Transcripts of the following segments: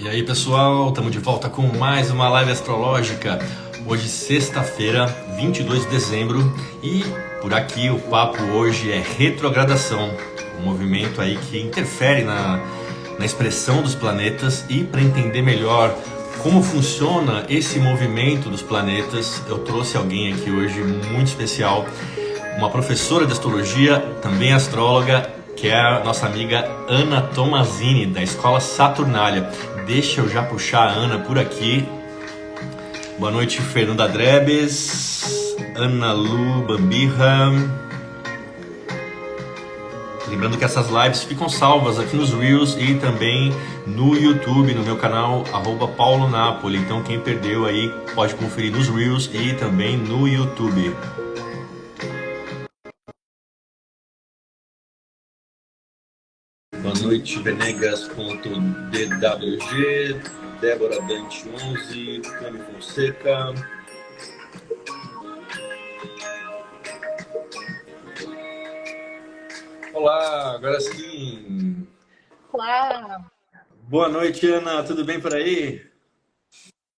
E aí pessoal, estamos de volta com mais uma live astrológica. Hoje sexta-feira, 22 de dezembro, e por aqui o papo hoje é retrogradação, um movimento aí que interfere na expressão dos planetas. E para entender melhor como funciona esse movimento dos planetas, eu trouxe alguém aqui hoje muito especial, uma professora de astrologia, também astróloga, que é a nossa amiga Ana Tomazini, da Escola Saturnália. Deixa eu já puxar a Ana por aqui. Boa noite, Fernanda Drebes, Ana Lu Bambirra. Lembrando que essas lives ficam salvas aqui nos Reels e também no YouTube, no meu canal, @PauloNapoli. Então quem perdeu aí pode conferir nos Reels e também no YouTube. Boa noite, Venegas.dwg, Débora Dante 11, Cami Fonseca. Olá, agora sim. Olá. Boa noite, Ana, tudo bem por aí?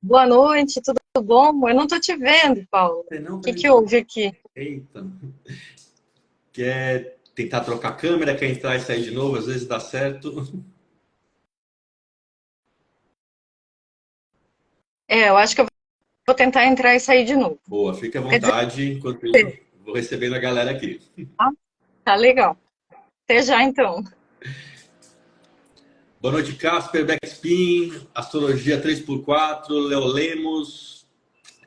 Boa noite, tudo bom? Eu não tô te vendo, Paulo. O que houve aqui? Eita. Quer tentar trocar a câmera, quer entrar e sair de novo, às vezes dá certo. Eu acho que eu vou tentar entrar e sair de novo. Boa, fique à Quer dizer, vontade, enquanto isso vou recebendo a galera aqui. tá legal. Até já, então. Boa noite, Casper, Backspin, Astrologia 3x4, Léo Lemos,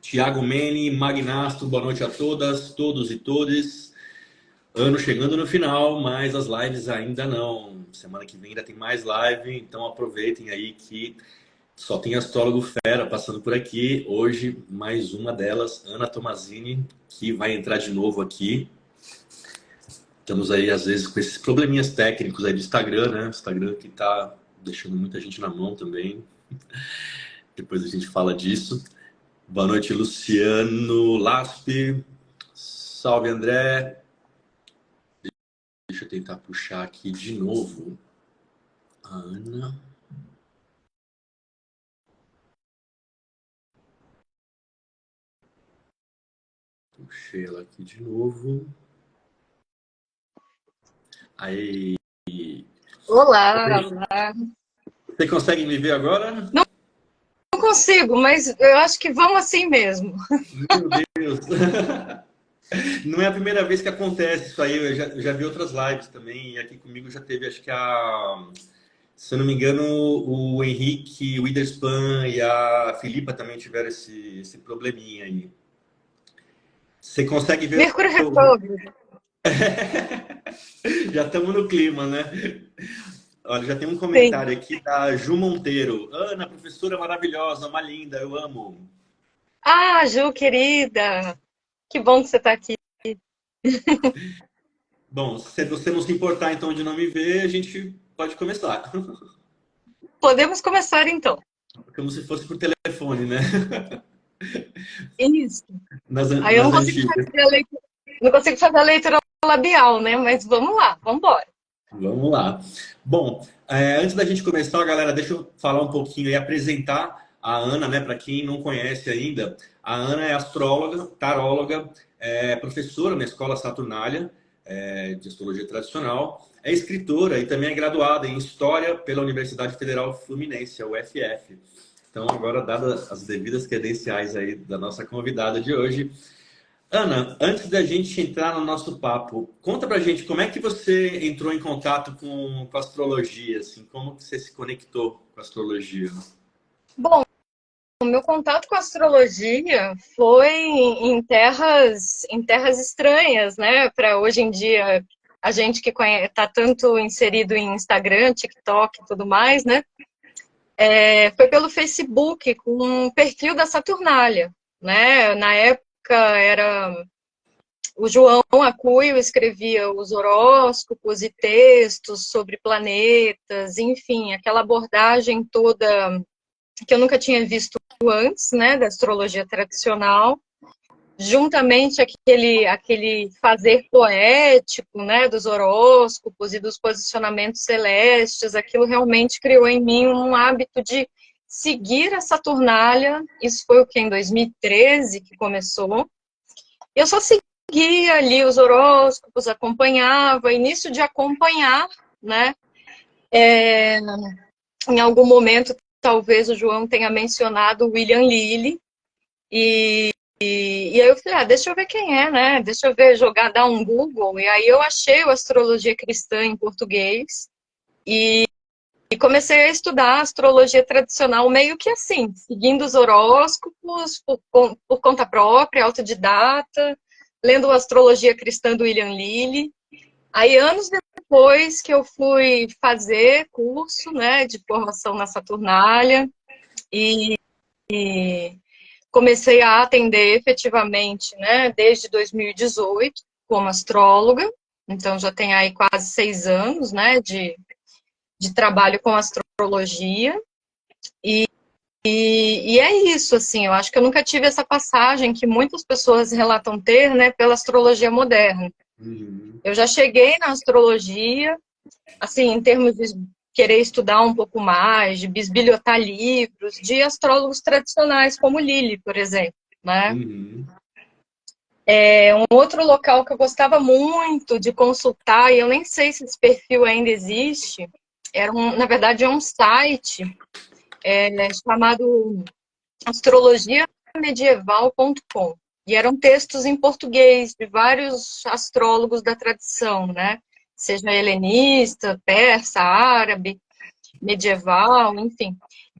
Tiago Mene, Magnastro, boa noite a todas, todos e todes. Ano chegando no final, mas as lives ainda não. Semana que vem ainda tem mais live, então aproveitem aí que só tem astrólogo fera passando por aqui. Hoje, mais uma delas, Ana Tomazini, que vai entrar de novo aqui. Estamos aí, às vezes, com esses probleminhas técnicos aí do Instagram, né? Instagram que tá deixando muita gente na mão também. Depois a gente fala disso. Boa noite, Luciano Laspe. Salve, André. Deixa eu tentar puxar aqui de novo a Ana. Puxei ela aqui de novo. Aí. Olá, olá. Você consegue me ver agora? Não consigo, mas eu acho que vamos assim mesmo. Meu Deus! Não é a primeira vez que acontece isso aí, eu já vi outras lives também, e aqui comigo já teve, acho que se eu não me engano, o Henrique, o Witherspoon e a Filipa também tiveram esse probleminha aí. Você consegue ver? Mercúrio retrógrado. Já estamos no clima, né? Olha, já tem um comentário aqui da Ju Monteiro. Ana, professora maravilhosa, uma linda, eu amo. Ah, Ju, querida. Que bom que você tá aqui. Bom, se você não se importar então de não me ver, a gente pode começar. Podemos começar, então. Como se fosse por telefone, né? Isso. Nas, Aí eu nas antigas. não consigo fazer a leitura labial, né? Mas vamos lá, vamos embora. Vamos lá. Bom, antes da gente começar, galera, deixa eu falar um pouquinho e apresentar a Ana, né? Para quem não conhece ainda, a Ana é astróloga, taróloga, professora na Escola Saturnália, de Astrologia Tradicional, é escritora e também é graduada em História pela Universidade Federal Fluminense, a UFF. Então, agora, dadas as devidas credenciais aí da nossa convidada de hoje, Ana, antes da gente entrar no nosso papo, conta pra gente como é que você entrou em contato com a astrologia, assim, como que você se conectou com a astrologia? Bom, o meu contato com a astrologia foi em terras estranhas, né? Para hoje em dia, a gente que está tanto inserido em Instagram, TikTok e tudo mais, né? Foi pelo Facebook, com um perfil da Saturnália, né? Na época era o João Acuio escrevia os horóscopos e textos sobre planetas, enfim, aquela abordagem toda que eu nunca tinha visto antes, né, da astrologia tradicional, juntamente aquele fazer poético, né, dos horóscopos e dos posicionamentos celestes, aquilo realmente criou em mim um hábito de seguir a Saturnália. Isso foi o que, em 2013 que começou. Eu só seguia ali os horóscopos, acompanhava, início de acompanhar, né? Em algum momento, talvez o João tenha mencionado o William Lilly, e aí eu falei, deixa eu ver quem é, né? Deixa eu ver, dar um Google. E aí eu achei o Astrologia Cristã em português e comecei a estudar a astrologia tradicional meio que assim, seguindo os horóscopos por conta própria, autodidata, lendo a Astrologia Cristã do William Lilly. Aí, anos depois que eu fui fazer curso, né, de formação na Saturnália e comecei a atender efetivamente, né, desde 2018 como astróloga. Então, já tem aí quase 6 anos, né, de trabalho com astrologia. E é isso, assim, eu acho que eu nunca tive essa passagem que muitas pessoas relatam ter, né, pela astrologia moderna. Uhum. Eu já cheguei na astrologia, assim, em termos de querer estudar um pouco mais, de bisbilhotar livros, de astrólogos tradicionais, como Lilly, por exemplo, né? Uhum. Um outro local que eu gostava muito de consultar, e eu nem sei se esse perfil ainda existe, na verdade, é um site chamado astrologiamedieval.com. E eram textos em português de vários astrólogos da tradição, né? Seja helenista, persa, árabe, medieval, enfim.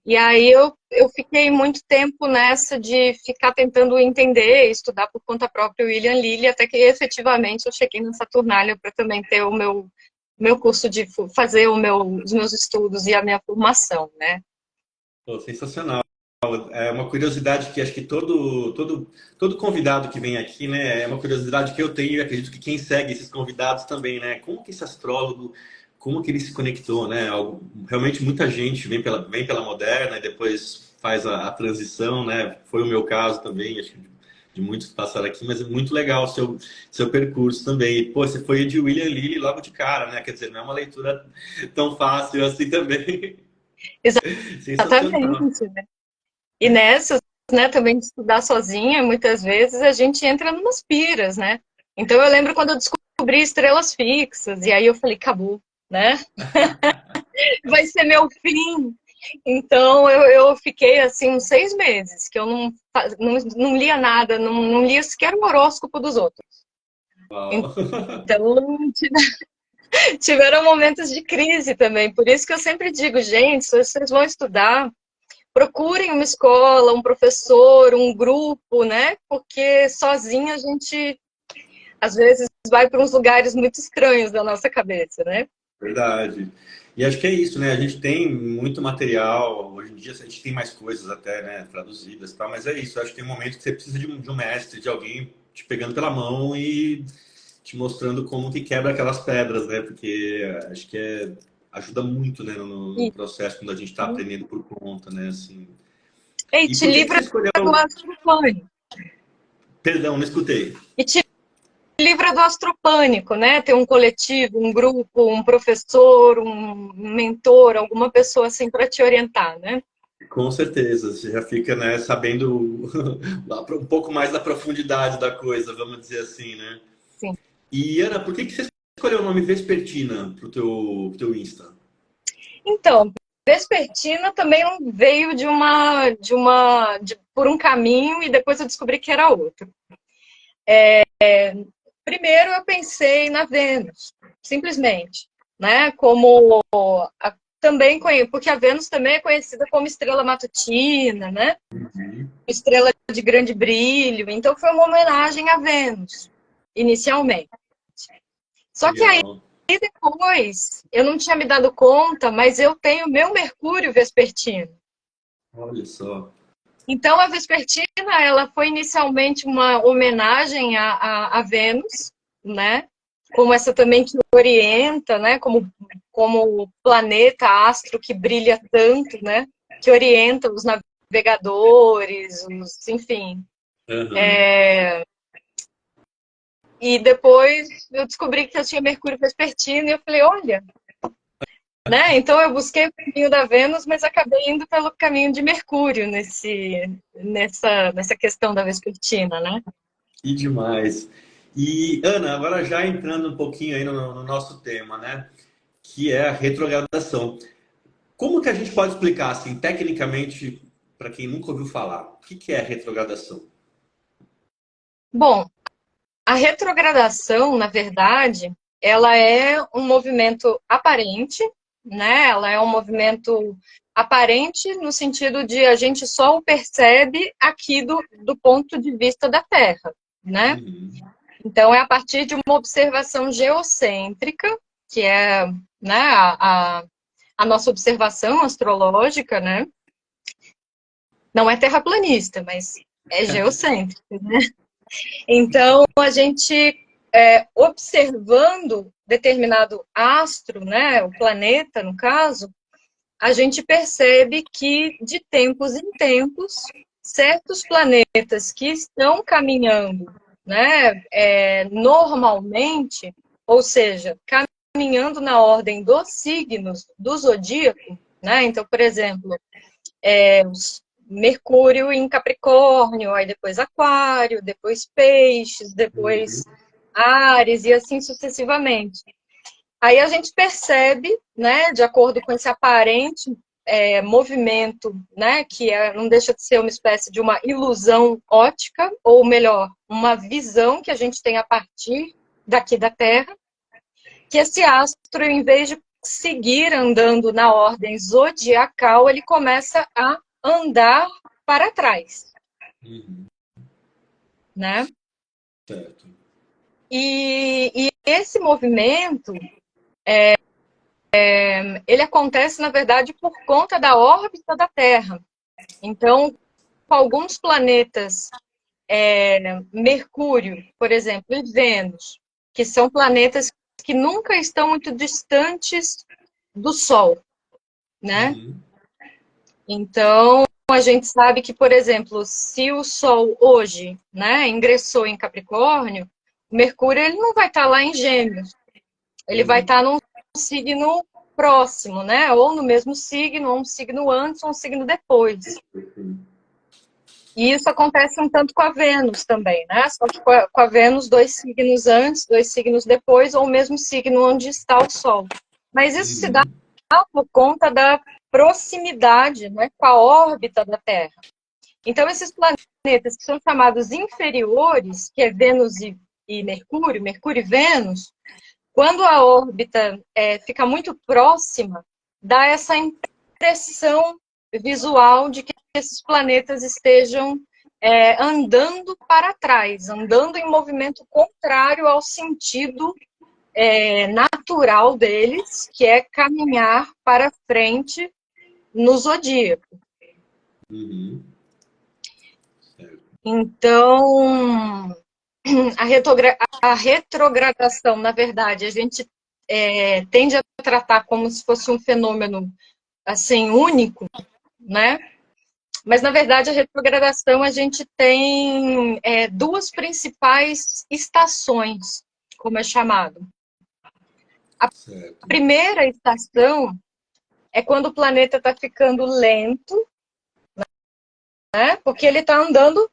E aí eu fiquei muito tempo nessa de ficar tentando entender, estudar por conta própria o William Lilly, até que efetivamente eu cheguei na Saturnália para também ter o meu curso de fazer os meus estudos e a minha formação, né? Pô, sensacional. É uma curiosidade que acho que todo convidado que vem aqui, né, é uma curiosidade que eu tenho e acredito que quem segue esses convidados também, né? Como que esse astrólogo, como que ele se conectou, né? Realmente muita gente vem pela moderna e depois faz a transição, né? Foi o meu caso também, acho que de muitos que passaram aqui, mas é muito legal o seu percurso também. E, pô, você foi de William Lilly logo de cara, né? Quer dizer, não é uma leitura tão fácil assim também. Sensacional. Exatamente, né? E nessas, né, também de estudar sozinha, muitas vezes a gente entra numas piras, né? Então eu lembro quando eu descobri estrelas fixas, e aí eu falei, acabou, né? Vai ser meu fim. Então eu fiquei assim uns 6 meses, que eu não lia nada, não lia sequer o horóscopo dos outros. Uau. Então tiveram momentos de crise também. Por isso que eu sempre digo, gente, se vocês vão estudar, procurem uma escola, um professor, um grupo, né? Porque sozinha a gente, às vezes, vai para uns lugares muito estranhos da nossa cabeça, né? Verdade. E acho que é isso, né? A gente tem muito material, hoje em dia a gente tem mais coisas até, né, traduzidas e tal, mas é isso, acho que tem um momento que você precisa de um mestre, de alguém te pegando pela mão e te mostrando como que quebra aquelas pedras, né? Porque acho que ajuda muito, né, no E, processo quando a gente está aprendendo por conta, né? Assim. e E te por que livra você escolheu? do astropânico. Perdão, não escutei. E te livra do astropânico, né? Ter um coletivo, um grupo, um professor, um mentor, alguma pessoa assim para te orientar, né? Com certeza, você já fica, né, sabendo um pouco mais da profundidade da coisa, vamos dizer assim, né? Sim. E Ana, por que você escolheu o nome Vespertina pro teu Insta? Então, Vespertina também veio por um caminho e depois eu descobri que era outro. Primeiro eu pensei na Vênus, simplesmente, né? Também porque a Vênus também é conhecida como estrela matutina, né? Estrela de grande brilho. Então foi uma homenagem à Vênus, inicialmente. Só que aí Legal. depois eu não tinha me dado conta, mas eu tenho meu Mercúrio vespertino. Olha só. Então, a Vespertina, ela foi inicialmente uma homenagem a Vênus, né? Como essa também que orienta, né? Como planeta, astro que brilha tanto, né? Que orienta os navegadores, enfim. Uhum. E depois eu descobri que eu tinha Mercúrio Vespertino e eu falei, olha, né? Então eu busquei o caminho da Vênus, mas acabei indo pelo caminho de Mercúrio nessa questão da vespertina, né? Que demais. E, Ana, agora já entrando um pouquinho aí no nosso tema, né? Que é a retrogradação. Como que a gente pode explicar, assim, tecnicamente, para quem nunca ouviu falar, o que que é retrogradação? Bom, a retrogradação, na verdade, ela é um movimento aparente, né? Ela é um movimento aparente no sentido de a gente só o percebe aqui do ponto de vista da Terra, né? Uhum, Então, é a partir de uma observação geocêntrica, que é, né, a nossa observação astrológica, né? Não é terraplanista, mas é geocêntrica. Então, a gente, observando determinado astro, né, o planeta, no caso, a gente percebe que, de tempos em tempos, certos planetas que estão caminhando, né, normalmente, ou seja, caminhando na ordem dos signos do zodíaco, né, então, por exemplo, Mercúrio em Capricórnio, aí depois Aquário, depois Peixes, depois uhum, Áries e assim sucessivamente. Aí a gente percebe, né, de acordo com esse aparente movimento, né, que não deixa de ser uma espécie de uma ilusão ótica, ou melhor, uma visão que a gente tem a partir daqui da Terra, que esse astro, em vez de seguir andando na ordem zodiacal, ele começa a andar para trás, uhum, né? certo. E esse movimento, ele acontece, na verdade, por conta da órbita da Terra. Então, com alguns planetas, Mercúrio, por exemplo, e Vênus, que são planetas que nunca estão muito distantes do Sol, né? Uhum, Então, a gente sabe que, por exemplo, se o Sol hoje, né, ingressou em Capricórnio, o Mercúrio ele não vai estar lá em Gêmeos, ele vai uhum, estar num signo próximo, né? Ou no mesmo signo, ou um signo antes, ou um signo depois. uhum, E isso acontece um tanto com a Vênus também, né? Só que com a Vênus, 2 signos antes, 2 signos depois, ou o mesmo signo onde está o Sol. Mas isso se dá uhum, por conta da proximidade, né, com a órbita da Terra. Então, esses planetas que são chamados inferiores, que é Vênus e Mercúrio, Mercúrio e Vênus, quando a órbita fica muito próxima, dá essa impressão visual de que esses planetas estejam andando para trás, andando em movimento contrário ao sentido natural deles, que é caminhar para frente no zodíaco. uhum, certo. Então, a retrogradação, na verdade, a gente tende a tratar como se fosse um fenômeno assim único, né? Mas na verdade a retrogradação a gente tem duas principais estações, como é chamado. A Certo. primeira estação é quando o planeta está ficando lento, né? Porque ele está andando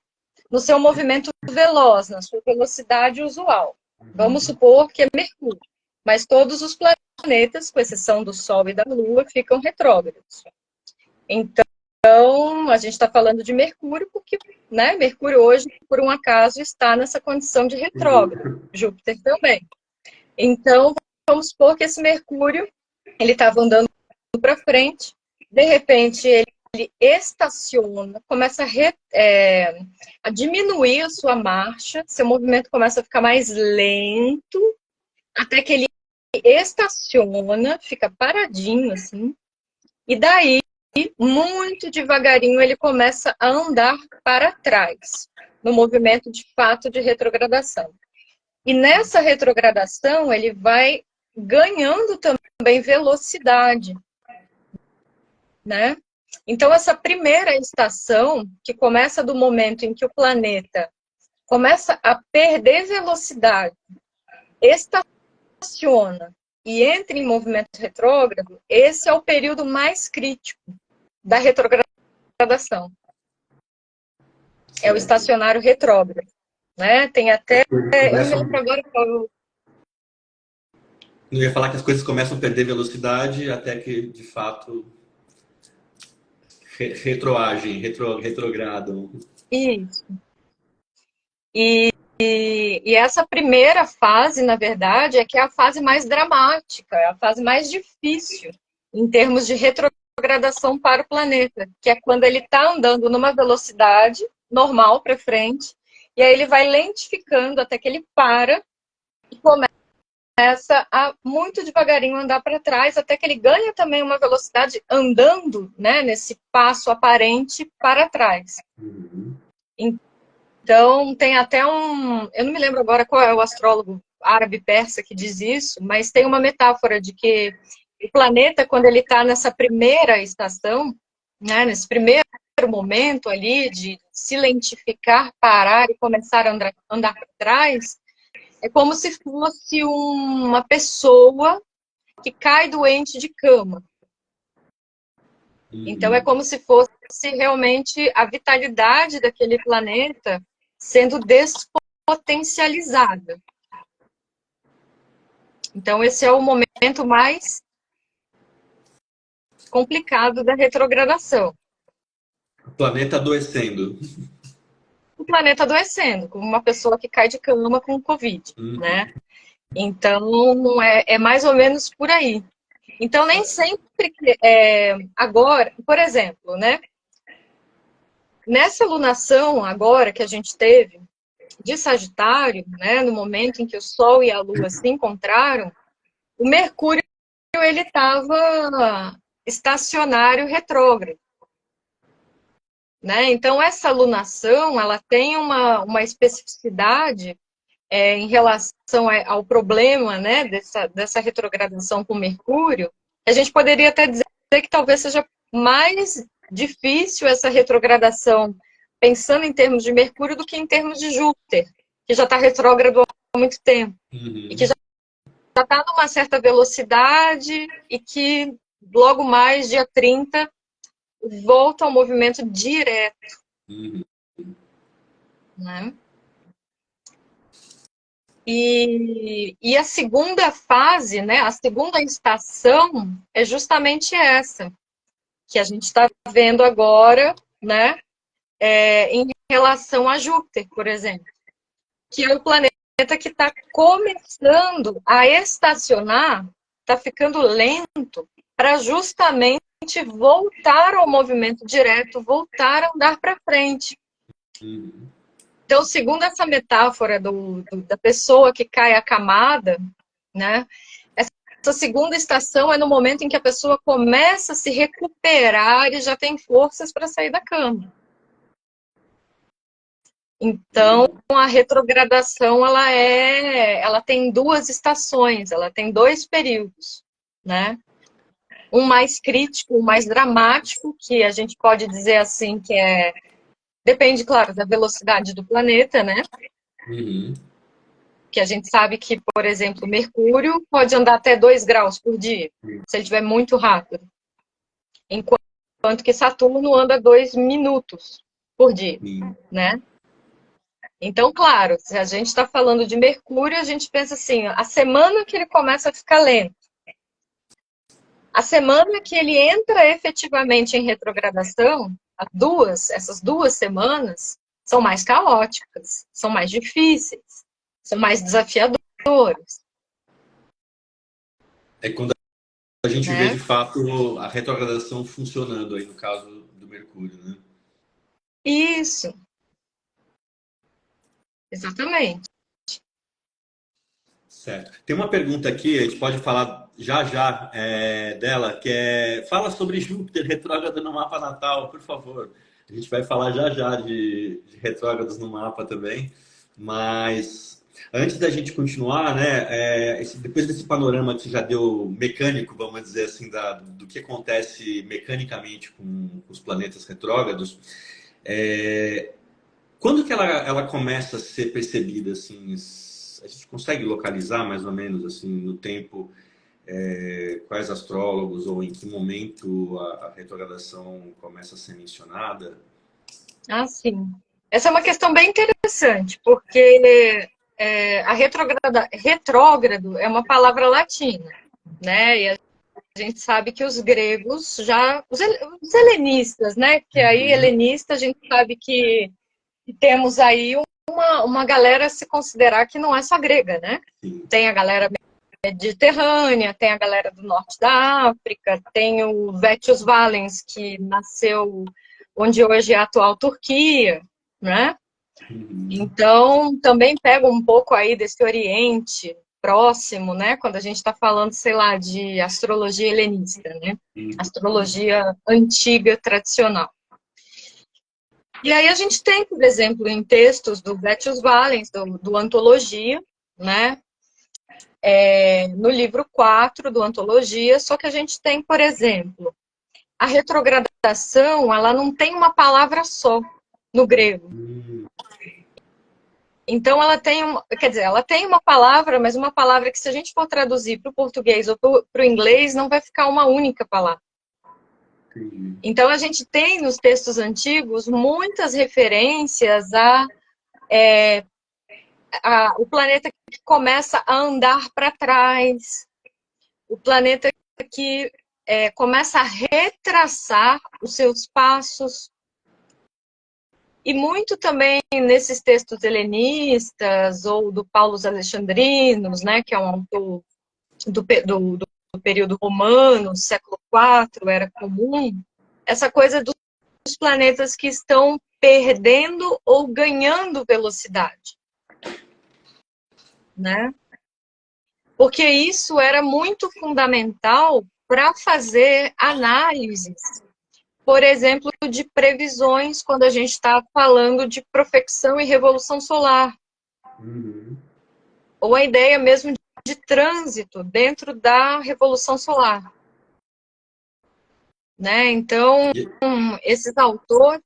no seu movimento veloz, na sua velocidade usual. Vamos Uhum, supor que é Mercúrio. Mas todos os planetas, com exceção do Sol e da Lua, ficam retrógrados. Então, a gente está falando de Mercúrio porque, né, Mercúrio hoje, por um acaso, está nessa condição de retrógrado. uhum, Júpiter também. Então, vamos supor que esse Mercúrio, ele estava andando para frente, de repente ele estaciona, começa a diminuir a sua marcha, seu movimento começa a ficar mais lento, até que ele estaciona, fica paradinho assim, e daí, muito devagarinho, ele começa a andar para trás, no movimento de fato de retrogradação. E nessa retrogradação, ele vai ganhando também velocidade, né? Então, essa primeira estação, que começa do momento em que o planeta começa a perder velocidade, estaciona e entra em movimento retrógrado, esse é o período mais crítico da retrogradação. É o estacionário retrógrado, né? Tem até, eu não me lembro agora qual. Não ia falar que as coisas começam a perder velocidade até que, de fato, retroagem, retrogradam. Isso. E essa primeira fase, na verdade, é que é a fase mais dramática, é a fase mais difícil em termos de retrogradação para o planeta, que é quando ele está andando numa velocidade normal para frente, e aí ele vai lentificando até que ele para e começa a muito devagarinho andar para trás, até que ele ganha também uma velocidade andando, né, nesse passo aparente para trás. Uhum. Então, tem até um... Eu não me lembro agora qual é o astrólogo árabe-persa que diz isso, mas tem uma metáfora de que o planeta, quando ele está nessa primeira estação, né, nesse primeiro momento ali de se lentificar, parar e começar a andar para trás, é como se fosse uma pessoa que cai doente de cama. Então, é como se fosse realmente a vitalidade daquele planeta sendo despotencializada. Então, esse é o momento mais complicado da retrogradação. O planeta adoecendo. O planeta adoecendo, como uma pessoa que cai de cama com Covid, né? Então, é mais ou menos por aí. Então, nem sempre... agora, por exemplo, né? Nessa lunação agora que a gente teve, de Sagitário, né, no momento em que o Sol e a Lua se encontraram, o Mercúrio ele estava estacionário retrógrado, né? Então essa lunação ela tem uma especificidade em relação ao problema, né, dessa retrogradação com Mercúrio. A gente poderia até dizer que talvez seja mais difícil essa retrogradação pensando em termos de Mercúrio do que em termos de Júpiter, que já está retrógrado há muito tempo. E que já está numa certa velocidade e que logo mais, dia 30, volta ao movimento direto. Né? E a segunda fase, né, a segunda estação é justamente essa, que a gente está vendo agora, né, em relação a Júpiter, por exemplo, que é o planeta que está começando a estacionar, está ficando lento, para justamente voltar ao movimento direto, voltar a andar para frente. Então, segundo essa metáfora da pessoa que cai acamada, né, essa segunda estação é no momento em que a pessoa começa a se recuperar e já tem forças para sair da cama. Então, a retrogradação ela tem duas estações, ela tem dois períodos, né? Um mais crítico, um mais dramático, que a gente pode dizer assim que depende, claro, da velocidade do planeta, né? Que a gente sabe que, por exemplo, Mercúrio pode andar até 2 graus por dia, se ele estiver muito rápido. Enquanto que Saturno anda 2 minutos por dia, né? Então, claro, se a gente está falando de Mercúrio, a gente pensa assim, a semana que ele começa a ficar lento, a semana que ele entra efetivamente em retrogradação, essas 2 semanas, são mais caóticas, são mais difíceis, são mais desafiadoras. É quando a gente vê, de fato, a retrogradação funcionando aí, no caso do Mercúrio, né? Isso. Exatamente. Certo. Tem uma pergunta aqui, a gente pode falar já dela, que fala sobre Júpiter retrógrado no mapa natal, por favor. A gente vai falar já de retrógrados no mapa também, mas antes da gente continuar, né, depois desse panorama que você já deu mecânico, vamos dizer assim, do que acontece mecanicamente com os planetas retrógrados, quando que ela começa a ser percebida, assim, a gente consegue localizar mais ou menos assim no tempo quais astrólogos ou em que momento a retrogradação começa a ser mencionada? Ah, sim. Essa é uma questão bem interessante, porque a retrógrado é uma palavra latina, né? E a gente sabe que os gregos os helenistas, né? Que aí Uhum. helenista a gente sabe que temos aí uma galera a se considerar que não é só grega, né? Sim. Tem a galera mediterrânea, tem a galera do norte da África, tem o Vétios Valens, que nasceu onde hoje é a atual Turquia, né? Uhum. Então, também pega um pouco aí desse Oriente próximo, né? Quando a gente está falando, sei lá, de astrologia helenista, né? Astrologia antiga, tradicional. E aí a gente tem, por exemplo, em textos do Vétios Valens, do Antologia, né? No livro 4 do Antologia, só que a gente tem, por exemplo, a retrogradação, ela não tem uma palavra só no grego. Então ela tem, quer dizer, ela tem uma palavra, mas uma palavra que se a gente for traduzir para o português ou para o inglês, não vai ficar uma única palavra. Então a gente tem nos textos antigos muitas referências o planeta que começa a andar para trás, o planeta que começa a retraçar os seus passos. E muito também nesses textos helenistas ou do Paulo Alexandrinos, né, que é um autor do período romano, século IV, era comum, essa coisa dos planetas que estão perdendo ou ganhando velocidade, né? Porque isso era muito fundamental para fazer análises, por exemplo, de previsões quando a gente está falando de profecção e revolução solar. Uhum. Ou a ideia mesmo de trânsito dentro da revolução solar. Né? Então, esses autores...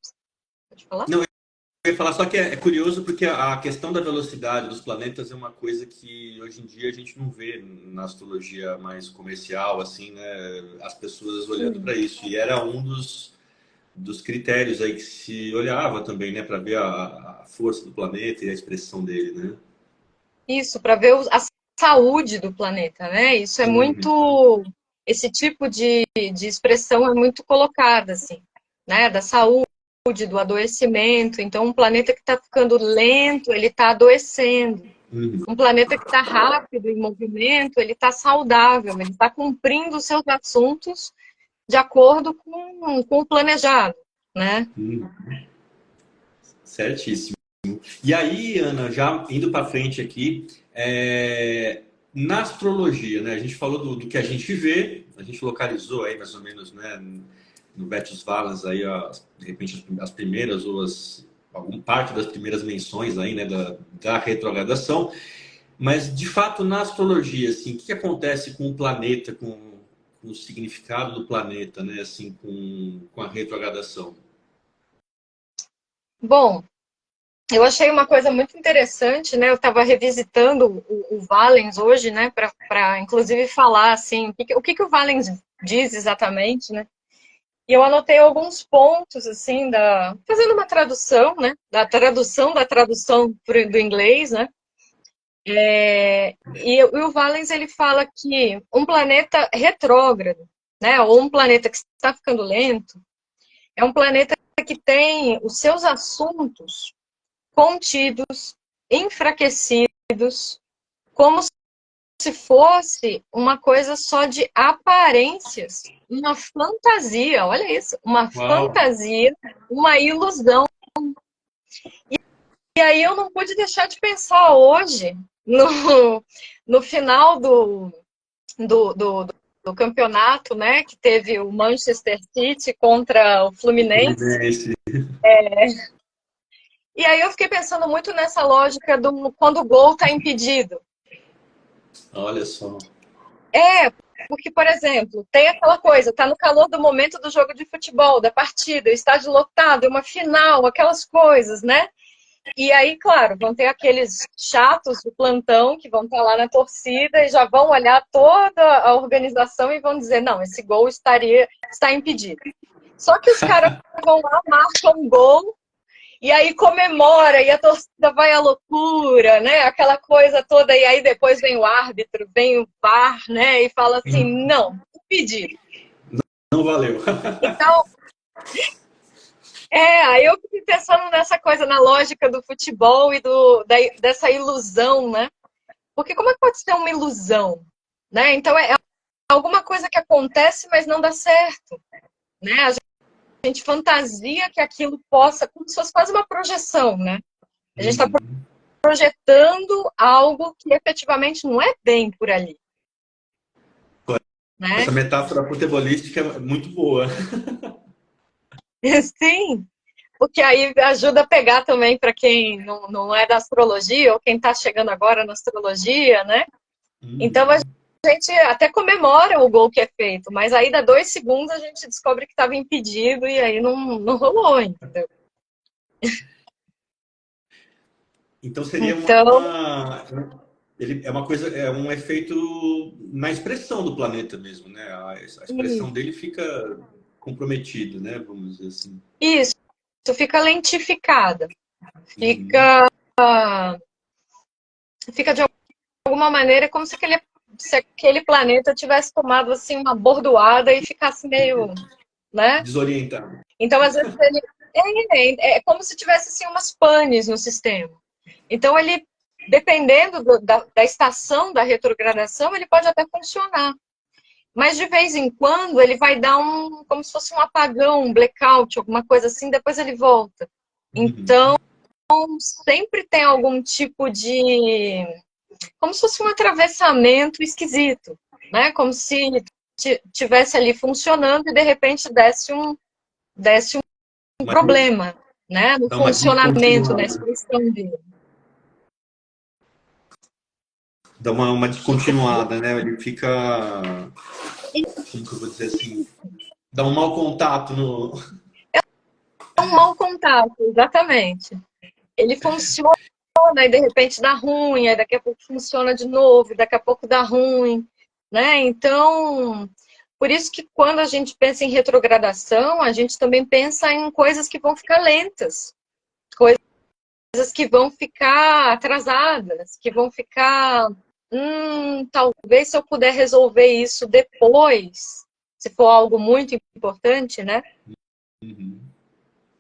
Pode falar? Não, eu ia falar só que é curioso porque a questão da velocidade dos planetas é uma coisa que hoje em dia a gente não vê na astrologia mais comercial, assim, né? As pessoas olhando para isso. E era um dos critérios aí que se olhava também, né? Para ver a força do planeta e a expressão dele, né? Isso, para ver a saúde do planeta, né? Isso é Uhum. muito... Esse tipo de expressão é muito colocada, assim, né? Da saúde, do adoecimento. Então, um planeta que está ficando lento, ele está adoecendo. Uhum. Um planeta que está rápido em movimento, ele está saudável, ele está cumprindo os seus assuntos de acordo com o planejado, né? Uhum. Certíssimo. E aí, Ana, já indo para frente aqui, na astrologia, né? A gente falou do que a gente vê, a gente localizou aí mais ou menos, né? No Vetus Valens aí, de repente as primeiras ou alguma parte das primeiras menções aí, né? Da retrogradação. Mas de fato na astrologia, assim, o que acontece com o planeta, com o significado do planeta, né? Assim, com a retrogradação? Bom, eu achei uma coisa muito interessante, né? Eu estava revisitando o Valens hoje, né? Para inclusive falar assim, o que o Valens diz exatamente, né? E eu anotei alguns pontos, assim, fazendo uma tradução, né? Da tradução do inglês, né? E o Valens, ele fala que um planeta retrógrado, né? Ou um planeta que está ficando lento, é um planeta que tem os seus assuntos contidos, enfraquecidos, como se fosse uma coisa só de aparências, uma fantasia, olha isso, uma Uau! fantasia, uma ilusão. E aí eu não pude deixar de pensar hoje, no final do, do, do campeonato, né, que teve o Manchester City contra o Fluminense. Fluminense. E aí eu fiquei pensando muito nessa lógica quando o gol está impedido. Olha só. Porque, por exemplo, tem aquela coisa, tá no calor do momento do jogo de futebol, da partida, o estádio lotado, uma final, aquelas coisas, né? E aí, claro, vão ter aqueles chatos do plantão que vão estar lá na torcida e já vão olhar toda a organização e vão dizer, não, esse gol está impedido. Só que os caras vão lá, marcam um gol, e aí comemora, e a torcida vai à loucura, né? Aquela coisa toda, e aí depois vem o árbitro, vem o VAR, né? E fala assim, não, impedido. Não valeu. Então, aí eu fiquei pensando nessa coisa, na lógica do futebol e dessa ilusão, né? Porque como é que pode ser uma ilusão? Né? Então, é alguma coisa que acontece, mas não dá certo. Né? A gente fantasia que aquilo possa, como se fosse quase uma projeção, né? A gente está projetando algo que efetivamente não é bem por ali. Né? Essa metáfora futebolística é muito boa. Sim, porque aí ajuda a pegar também para quem não é da astrologia ou quem está chegando agora na astrologia, né? Então a gente até comemora o gol que é feito, mas aí dá 2 segundos a gente descobre que estava impedido e aí não rolou, entendeu? Então seria ele é uma coisa, é um efeito na expressão do planeta mesmo, né? A expressão dele fica comprometida, né? Vamos dizer assim. Isso fica lentificada, fica de alguma maneira como se aquele planeta tivesse tomado assim uma bordoada e ficasse meio, né? Desorientado. Então às vezes ele é como se tivesse assim umas panes no sistema. Então ele, dependendo da estação da retrogradação, ele pode até funcionar. Mas de vez em quando ele vai dar como se fosse um apagão, um blackout, alguma coisa assim, depois ele volta. Então, sempre tem algum tipo de... como se fosse um atravessamento esquisito, né? Como se tivesse ali funcionando e de repente desse um problema, né? No funcionamento, na expressão dele. Dá uma descontinuada, né? Ele fica, como que eu vou dizer assim, dá um mau contato no... É um mau contato, exatamente. Ele funciona e de repente dá ruim, aí daqui a pouco funciona de novo, daqui a pouco dá ruim, né? Então, por isso que quando a gente pensa em retrogradação, a gente também pensa em coisas que vão ficar lentas, coisas que vão ficar atrasadas, que vão ficar, talvez se eu puder resolver isso depois, se for algo muito importante, né?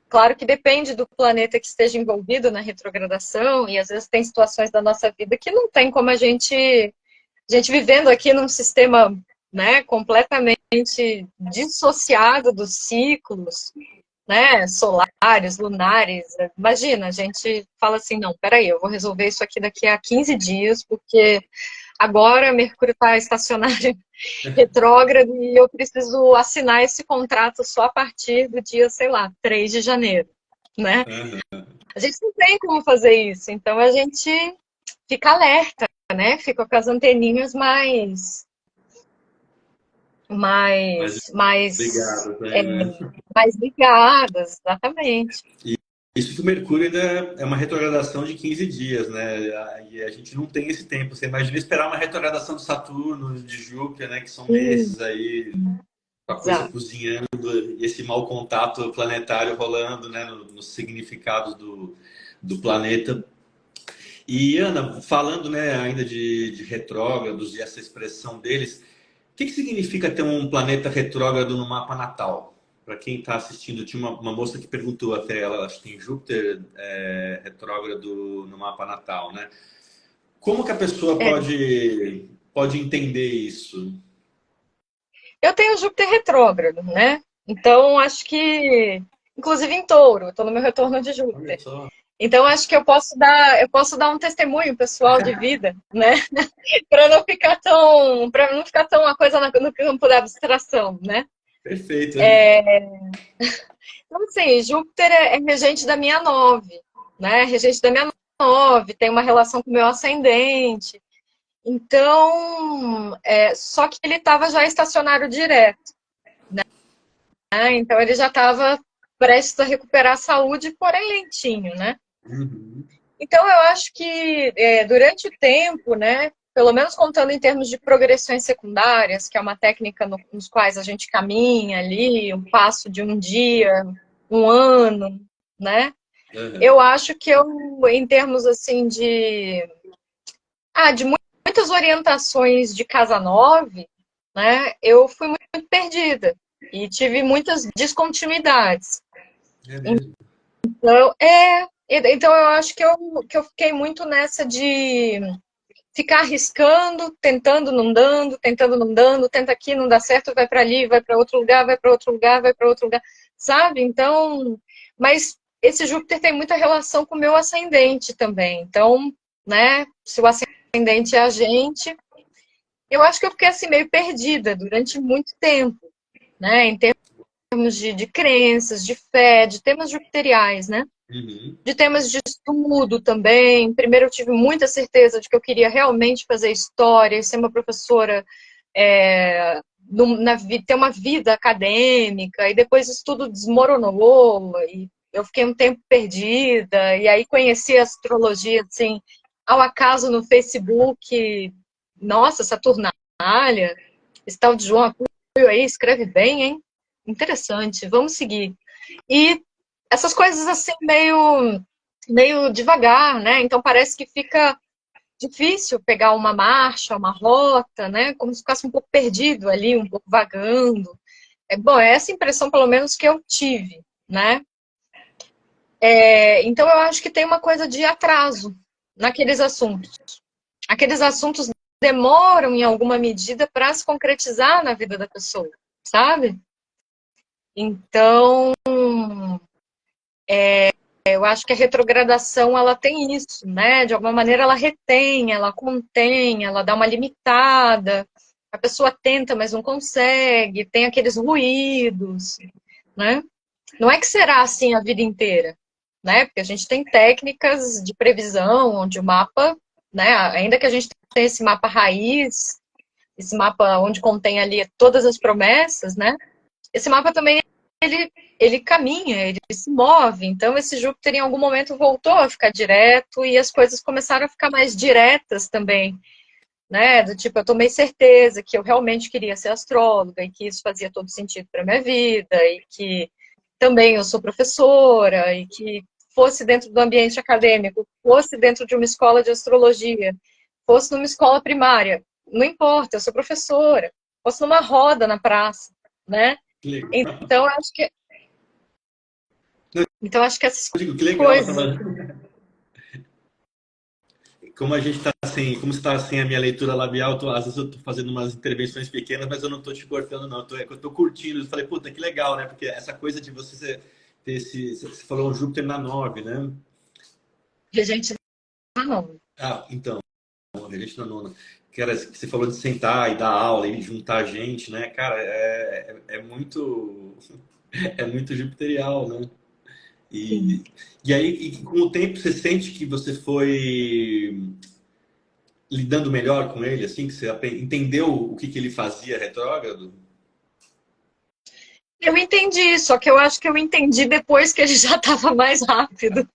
Claro que depende do planeta que esteja envolvido na retrogradação, e às vezes tem situações da nossa vida que não tem como a gente vivendo aqui num sistema, né, completamente dissociado dos ciclos, né, solares, lunares. Imagina, a gente fala assim, não, peraí, eu vou resolver isso aqui daqui a 15 dias, porque agora Mercúrio está estacionário retrógrado e eu preciso assinar esse contrato só a partir do dia, sei lá, 3 de janeiro, né? A gente não tem como fazer isso, então a gente fica alerta, né? Fica com as anteninhas mais ligadas, exatamente. Isso que o Mercúrio ainda é uma retrogradação de 15 dias, né? E a gente não tem esse tempo. Você imagina esperar uma retrogradação de Saturno, de Júpiter, né? Que são meses aí, a coisa cozinhando, e esse mau contato planetário rolando, né? Nos significados do planeta. E, Ana, falando, né, ainda de retrógrados e essa expressão deles, o que significa ter um planeta retrógrado no mapa natal? Para quem está assistindo, tinha uma moça que perguntou até ela, acho que tem Júpiter retrógrado no mapa natal, né? Como que a pessoa pode entender isso? Eu tenho Júpiter retrógrado, né? Então, acho que, inclusive em Touro, estou no meu retorno de Júpiter. Então, acho que eu posso dar um testemunho pessoal de vida, né? para não ficar tão uma coisa no campo da abstração, né? Perfeito. Então, assim, Júpiter é regente da minha 9, né? Regente da minha 9, tem uma relação com o meu ascendente. Então, só que ele estava já estacionário direto, né? Então, ele já estava prestes a recuperar a saúde, porém lentinho, né? Uhum. Então, eu acho que durante o tempo, né, pelo menos contando em termos de progressões secundárias, que é uma técnica nos quais a gente caminha ali, um passo de um dia, um ano, né? Uhum. Eu acho que eu, em termos assim de muitas orientações de Casa 9, né, eu fui muito perdida e tive muitas descontinuidades. É mesmo. Então eu acho que eu fiquei muito nessa de ficar arriscando, tentando não dando, tenta aqui, não dá certo, vai para ali, vai para outro lugar, vai para outro lugar, vai para outro lugar, sabe? Então, mas esse Júpiter tem muita relação com o meu ascendente também. Então, né, se o ascendente é a gente, eu acho que eu fiquei assim meio perdida durante muito tempo, né, em termos de crenças, de fé, de temas jupiteriais, né? Uhum. De temas de estudo também. Primeiro eu tive muita certeza de que eu queria realmente fazer história, ser uma professora, ter uma vida acadêmica, e depois isso tudo desmoronou, e eu fiquei um tempo perdida, e aí conheci a astrologia, assim, ao acaso no Facebook. Nossa, Saturnália, esse tal de João Apuio aí, escreve bem, hein? Interessante, vamos seguir. E essas coisas assim meio devagar, né? Então parece que fica difícil pegar uma marcha, uma rota, né? Como se ficasse um pouco perdido ali, um pouco vagando. Bom, é essa impressão pelo menos que eu tive, né? Então eu acho que tem uma coisa de atraso naqueles assuntos. Aqueles assuntos demoram em alguma medida para se concretizar na vida da pessoa, sabe? Então, eu acho que a retrogradação, ela tem isso, né? De alguma maneira ela retém, ela contém, ela dá uma limitada. A pessoa tenta, mas não consegue, tem aqueles ruídos, né? Não é que será assim a vida inteira, né? Porque a gente tem técnicas de previsão, onde o mapa, né? Ainda que a gente tenha esse mapa raiz, esse mapa onde contém ali todas as promessas, né? Esse mapa também ele caminha, ele se move. Então, esse Júpiter, em algum momento, voltou a ficar direto e as coisas começaram a ficar mais diretas também, né? Do tipo, eu tomei certeza que eu realmente queria ser astróloga e que isso fazia todo sentido para minha vida e que também eu sou professora e que fosse dentro do ambiente acadêmico, fosse dentro de uma escola de astrologia, fosse numa escola primária, não importa, eu sou professora, fosse numa roda na praça, né? Que legal. Então, acho que essas Eu digo, que legal. coisas. Como a gente está sem, como está sem a minha leitura labial, às vezes eu estou fazendo umas intervenções pequenas, mas eu não estou te cortando, não. Eu estou curtindo. Eu falei, puta, que legal, né? Porque essa coisa de você ter esse. Você falou um Júpiter na 9, né? Regente não. Ah, então, a gente na nona. Que era, que você falou de sentar e dar aula e juntar gente, né? Cara, é muito. É muito jupiterial, né? Sim. E, e aí, com o tempo, você sente que você foi lidando melhor com ele, assim, que você entendeu o que ele fazia retrógrado? Eu entendi, só que eu acho que eu entendi depois que ele já estava mais rápido.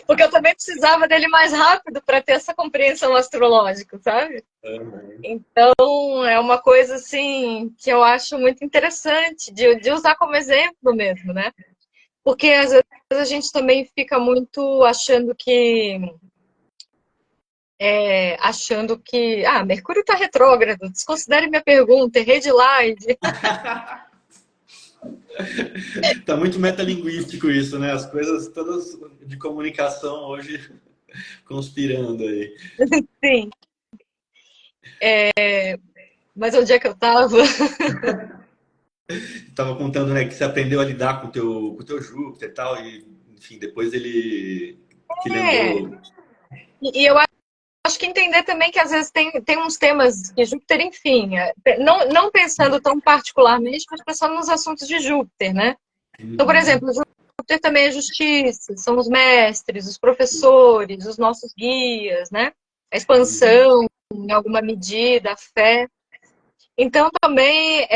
Porque eu também precisava dele mais rápido para ter essa compreensão astrológica, sabe? Uhum. Então, é uma coisa assim que eu acho muito interessante de usar como exemplo mesmo, né? Porque às vezes a gente também fica muito achando que Mercúrio está retrógrado, desconsidere minha pergunta, errei de live. Tá muito metalinguístico isso, né? As coisas todas de comunicação hoje conspirando aí. Sim, mas onde é que eu estava? Tava contando, né, que você aprendeu a lidar com o teu Júpiter e tal, e enfim, depois que ele É, andou. e eu acho que entender também que às vezes tem uns temas que Júpiter, enfim, não pensando tão particularmente, mas pensando nos assuntos de Júpiter, né? Então, por Uhum. exemplo, Júpiter também é justiça, são os mestres, os professores, os nossos guias, né? A Uhum. expansão, em alguma medida, a fé. Então, também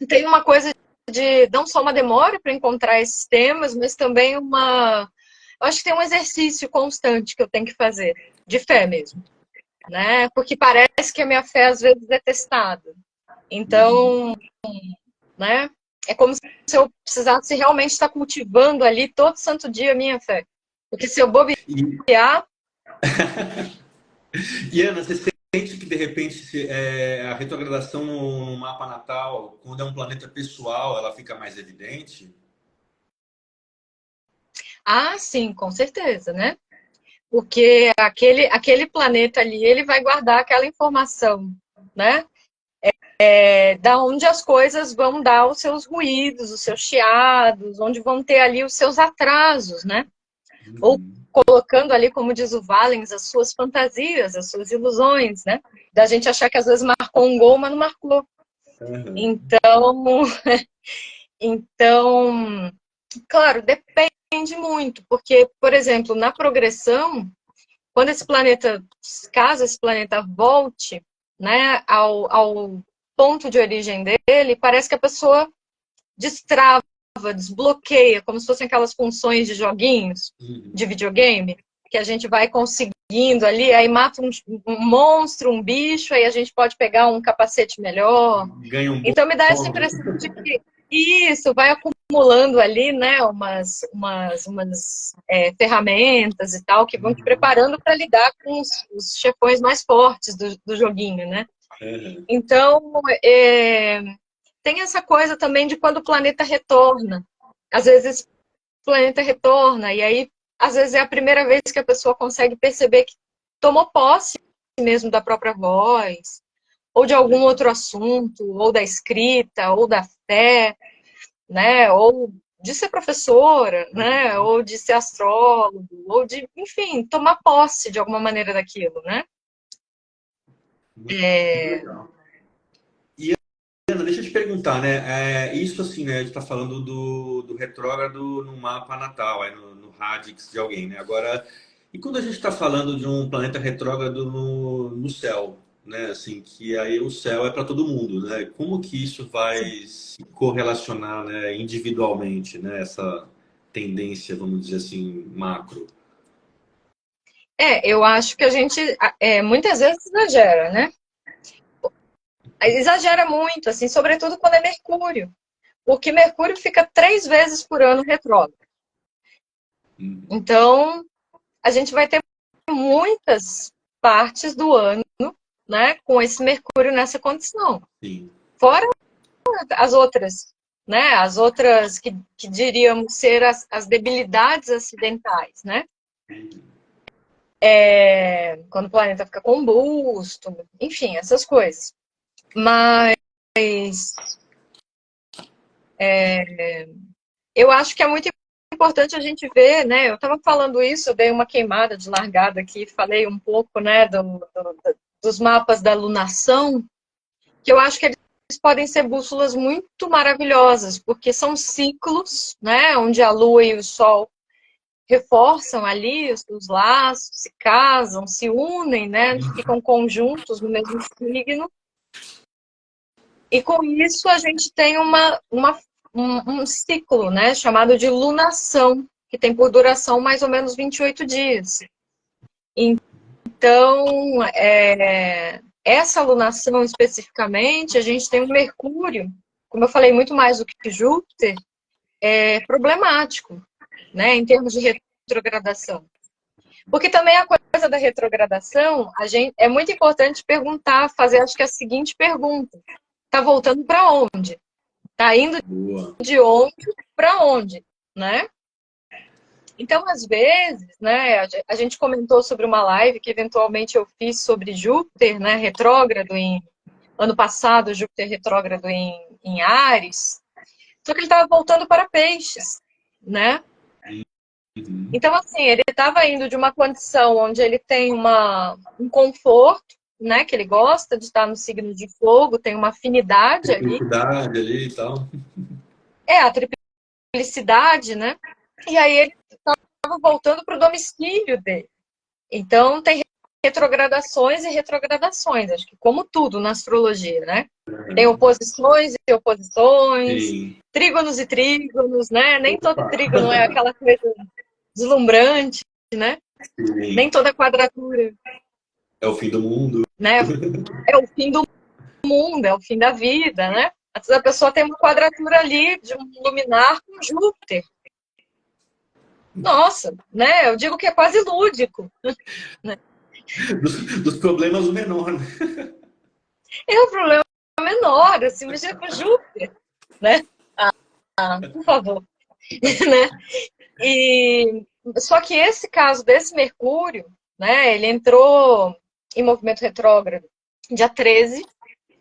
tem uma coisa de não só uma demora para encontrar esses temas, mas também uma. Eu acho que tem um exercício constante que eu tenho que fazer, de fé mesmo, né? Porque parece que a minha fé às vezes é testada. Então, né? É como se eu precisasse realmente estar cultivando ali todo santo dia a minha fé. Porque se eu E, bobear, e Ana, você sente que de repente a retrogradação no mapa natal, quando é um planeta pessoal, ela fica mais evidente? ah, sim, com certeza, né? Porque aquele planeta ali, ele vai guardar aquela informação, né? Da onde as coisas vão dar os seus ruídos, os seus chiados, onde vão ter ali os seus atrasos, né? Ou Uhum. colocando ali, como diz o Valens, as suas fantasias, as suas ilusões, né? Da gente achar que às vezes marcou um gol, mas não marcou. Uhum. Então, então, claro, depende muito, porque, por exemplo, na progressão, quando esse planeta, caso esse planeta volte, né, ao ponto de origem dele, parece que a pessoa destrava, desbloqueia, como se fossem aquelas funções de joguinhos, Uhum. de videogame, que a gente vai conseguindo ali, aí mata um monstro, um bicho, aí a gente pode pegar um capacete melhor. Ganha um Então me dá essa bônus. impressão de que isso vai acumulando ali, né, umas ferramentas e tal, que vão te Uhum. preparando para lidar com os chefões mais fortes do joguinho, né? Uhum. Então, tem essa coisa também de quando o planeta retorna. Às vezes o planeta retorna, e aí, às vezes, é a primeira vez que a pessoa consegue perceber que tomou posse mesmo da própria voz, ou de algum outro assunto, ou da escrita, ou da fé, né? Ou de ser professora, né? Uhum. Ou de ser astrólogo, ou de, enfim, tomar posse de alguma maneira daquilo, né? Muito É, legal. E Ana, deixa eu te perguntar, né? Isso assim, né? A gente está falando do retrógrado no mapa natal, no radix de alguém, né? Agora, e quando a gente está falando de um planeta retrógrado no céu, né? Assim, que aí o céu é para todo mundo, né? Como que isso vai se correlacionar, né? Individualmente, né? Essa tendência, vamos dizer assim, macro. eu acho que a gente muitas vezes exagera, né? Exagera muito, assim, sobretudo quando é Mercúrio. Porque Mercúrio fica 3 vezes por ano retrógrado. Uhum. Então, a gente vai ter muitas partes do ano, né, com esse Mercúrio nessa condição. Sim. Fora as outras, né, as outras que diríamos ser as debilidades acidentais, né? Quando o planeta fica combusto, enfim, essas coisas. Mas eu acho que é muito importante a gente ver, né? Eu estava falando isso, eu dei uma queimada de largada aqui, falei um pouco, né, dos mapas da lunação, que eu acho que eles podem ser bússolas muito maravilhosas, porque são ciclos, né, onde a Lua e o Sol reforçam ali os laços, se casam, se unem, né, ficam conjuntos no mesmo signo, e com isso a gente tem um ciclo, né, chamado de lunação, que tem por duração mais ou menos 28 dias. Então, essa lunação especificamente, a gente tem um Mercúrio, como eu falei, muito mais do que Júpiter, é problemático, né, em termos de retrogradação. Porque também a coisa da retrogradação, é muito importante perguntar, fazer acho que a seguinte pergunta: está voltando para onde? Está indo Boa. de onde para onde, né? Então, às vezes, né, a gente comentou sobre uma live que eventualmente eu fiz sobre Júpiter, né, retrógrado ano passado, Júpiter retrógrado em Áries, só que ele estava voltando para Peixes, né? Uhum. Então, assim, ele estava indo de uma condição onde ele tem um conforto, né, que ele gosta de estar no signo de fogo, tem uma afinidade ali, Triplicidade ali e tal. a triplicidade, né? E aí ele estava voltando para o domicílio dele. Então, tem retrogradações e retrogradações, acho que como tudo na astrologia, né? Tem oposições e oposições, Sim. trígonos e trígonos, né? Nem todo Opa. trígono é aquela coisa deslumbrante, né? Sim. Nem toda quadratura, É o fim do mundo. né? É o fim do mundo, é o fim da vida, né? Às vezes a pessoa tem uma quadratura ali de um luminar com Júpiter. Nossa, né? Eu digo que é quase lúdico. Né? Dos problemas, o menor, né? É um problema menor, assim, mexer com Júpiter, né? Por favor, né? E só que esse caso desse Mercúrio, né? Ele entrou em movimento retrógrado dia 13,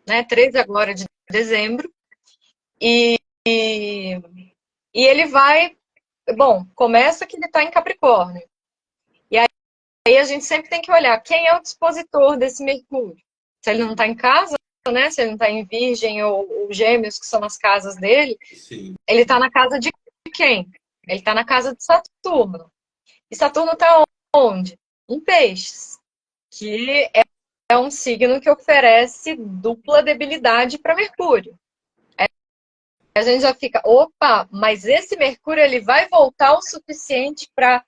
né? 13 agora de dezembro, e, e ele vai, bom, começa que ele está em Capricórnio. E aí a gente sempre tem que olhar quem é o dispositor desse Mercúrio. Se ele não está em casa, né? Se ele não está em Virgem ou Gêmeos, que são as casas dele, Sim. ele está na casa de quem? Ele está na casa de Saturno. E Saturno está onde? Em Peixes, que é um signo que oferece dupla debilidade para Mercúrio. A gente já fica, opa, mas esse Mercúrio ele vai voltar o suficiente para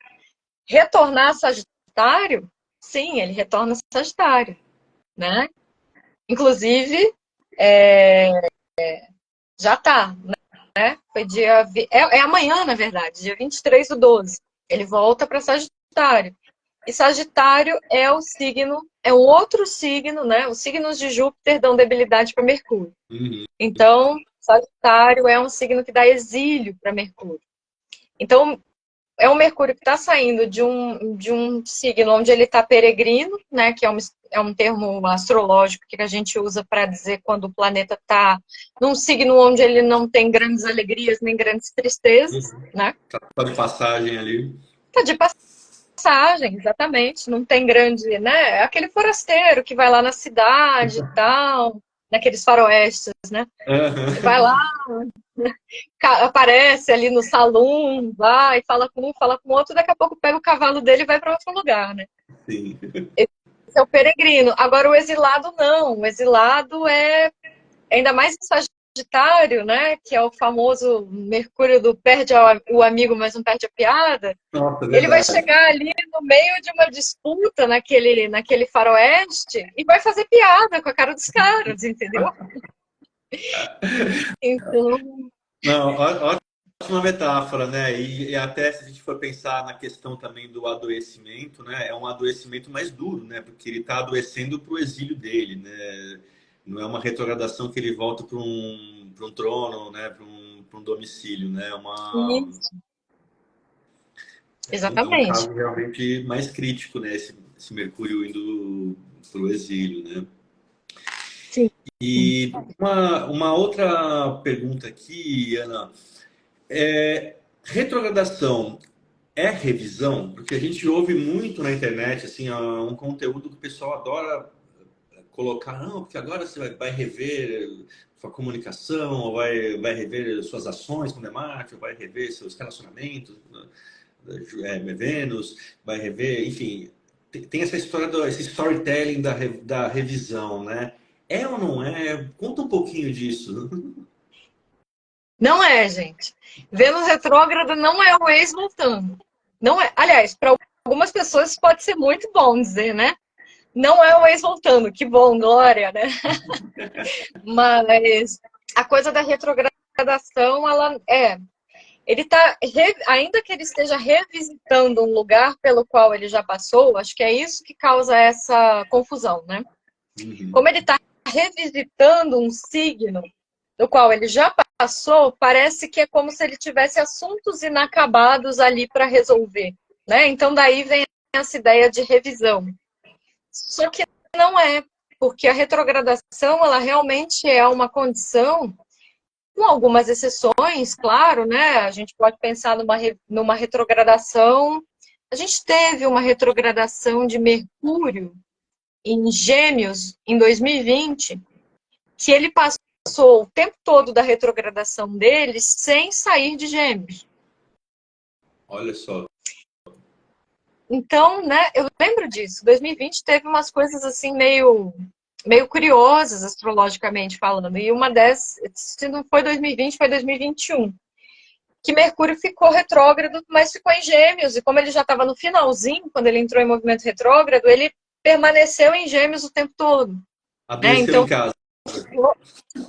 retornar a Sagitário? Sim, ele retorna a Sagitário, né? Inclusive, já está, né? Foi dia. É amanhã, na verdade, dia 23/12. Ele volta para Sagitário. E Sagitário é o signo, é um outro signo, né? Os signos de Júpiter dão debilidade para Mercúrio. Uhum. Então, Sagitário é um signo que dá exílio para Mercúrio. Então, é um Mercúrio que está saindo de um signo onde ele está peregrino, né? Que é um termo astrológico que a gente usa para dizer quando o planeta está num signo onde ele não tem grandes alegrias nem grandes tristezas, né? Tá de passagem ali. Tá de passagem, exatamente. Não tem grande, né? É aquele forasteiro que vai lá na cidade e tal, naqueles faroestes, né? Vai lá, aparece ali no salão, vai, fala com o outro, daqui a pouco pega o cavalo dele e vai para outro lugar, né? Sim. Esse é o peregrino. Agora, o exilado não. O exilado é ainda mais em Sagitário, né? Que é o famoso Mercúrio do perde o amigo, mas não perde a piada. Nossa, é Ele vai verdade. chegar ali no meio de uma disputa naquele faroeste e vai fazer piada com a cara dos caras, entendeu? Então, Não, ótima metáfora, né? E até se a gente for pensar na questão também do adoecimento, né? É um adoecimento mais duro, né? Porque ele está adoecendo para o exílio dele, né? Não é uma retrogradação que ele volta para um trono, né? Para um domicílio, né? isso, É um exatamente. caso realmente mais crítico, né? Esse Mercúrio indo para o exílio, né? Sim. E uma outra pergunta aqui, Ana, retrogradação é revisão? Porque a gente ouve muito na internet, assim, um conteúdo que o pessoal adora colocar, não, porque agora você vai rever sua comunicação, ou vai rever suas ações com Marte, ou vai rever seus relacionamentos, Vênus, vai rever, enfim, tem essa história esse storytelling da revisão, né? É ou não é? Conta um pouquinho disso. Não é, gente. Vênus retrógrada não é o ex voltando. Não é. Aliás, para algumas pessoas pode ser muito bom dizer, né? Não é o ex voltando. Que bom, glória, né? Mas a coisa da retrogradação, ela é. Ele está, ainda que ele esteja revisitando um lugar pelo qual ele já passou, acho que é isso que causa essa confusão, né? Uhum. Como ele está revisitando um signo do qual ele já passou, parece que é como se ele tivesse assuntos inacabados ali para resolver, né? Então daí vem essa ideia de revisão. Só que não é, porque a retrogradação ela realmente é uma condição, com algumas exceções, claro, né? A gente pode pensar numa retrogradação. A gente teve uma retrogradação de Mercúrio em Gêmeos em 2020, que ele passou o tempo todo da retrogradação dele sem sair de Gêmeos. Olha só. Então, né, eu lembro disso. 2020 teve umas coisas assim meio curiosas astrologicamente falando. E uma dessas, se não foi 2020, foi 2021. que Mercúrio ficou retrógrado, mas ficou em Gêmeos. E como ele já estava no finalzinho, quando ele entrou em movimento retrógrado, ele permaneceu em Gêmeos o tempo todo. Né? Adoeceu Então, em casa.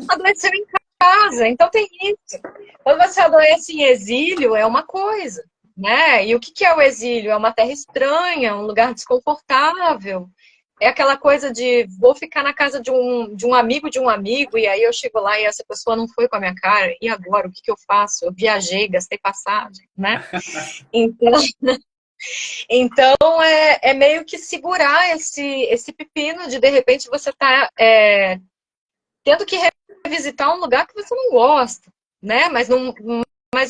adoeceu em casa. Então tem isso. Quando você adoece em exílio, é uma coisa. Né? E o que é o exílio? É uma terra estranha, um lugar desconfortável. É aquela coisa de vou ficar na casa de um amigo, e aí eu chego lá e essa pessoa não foi com a minha cara, e agora, o que eu faço? Eu viajei, gastei passagem, né? Então, então é meio que segurar esse pepino de repente, você tá tendo que revisitar um lugar que você não gosta, né? Mas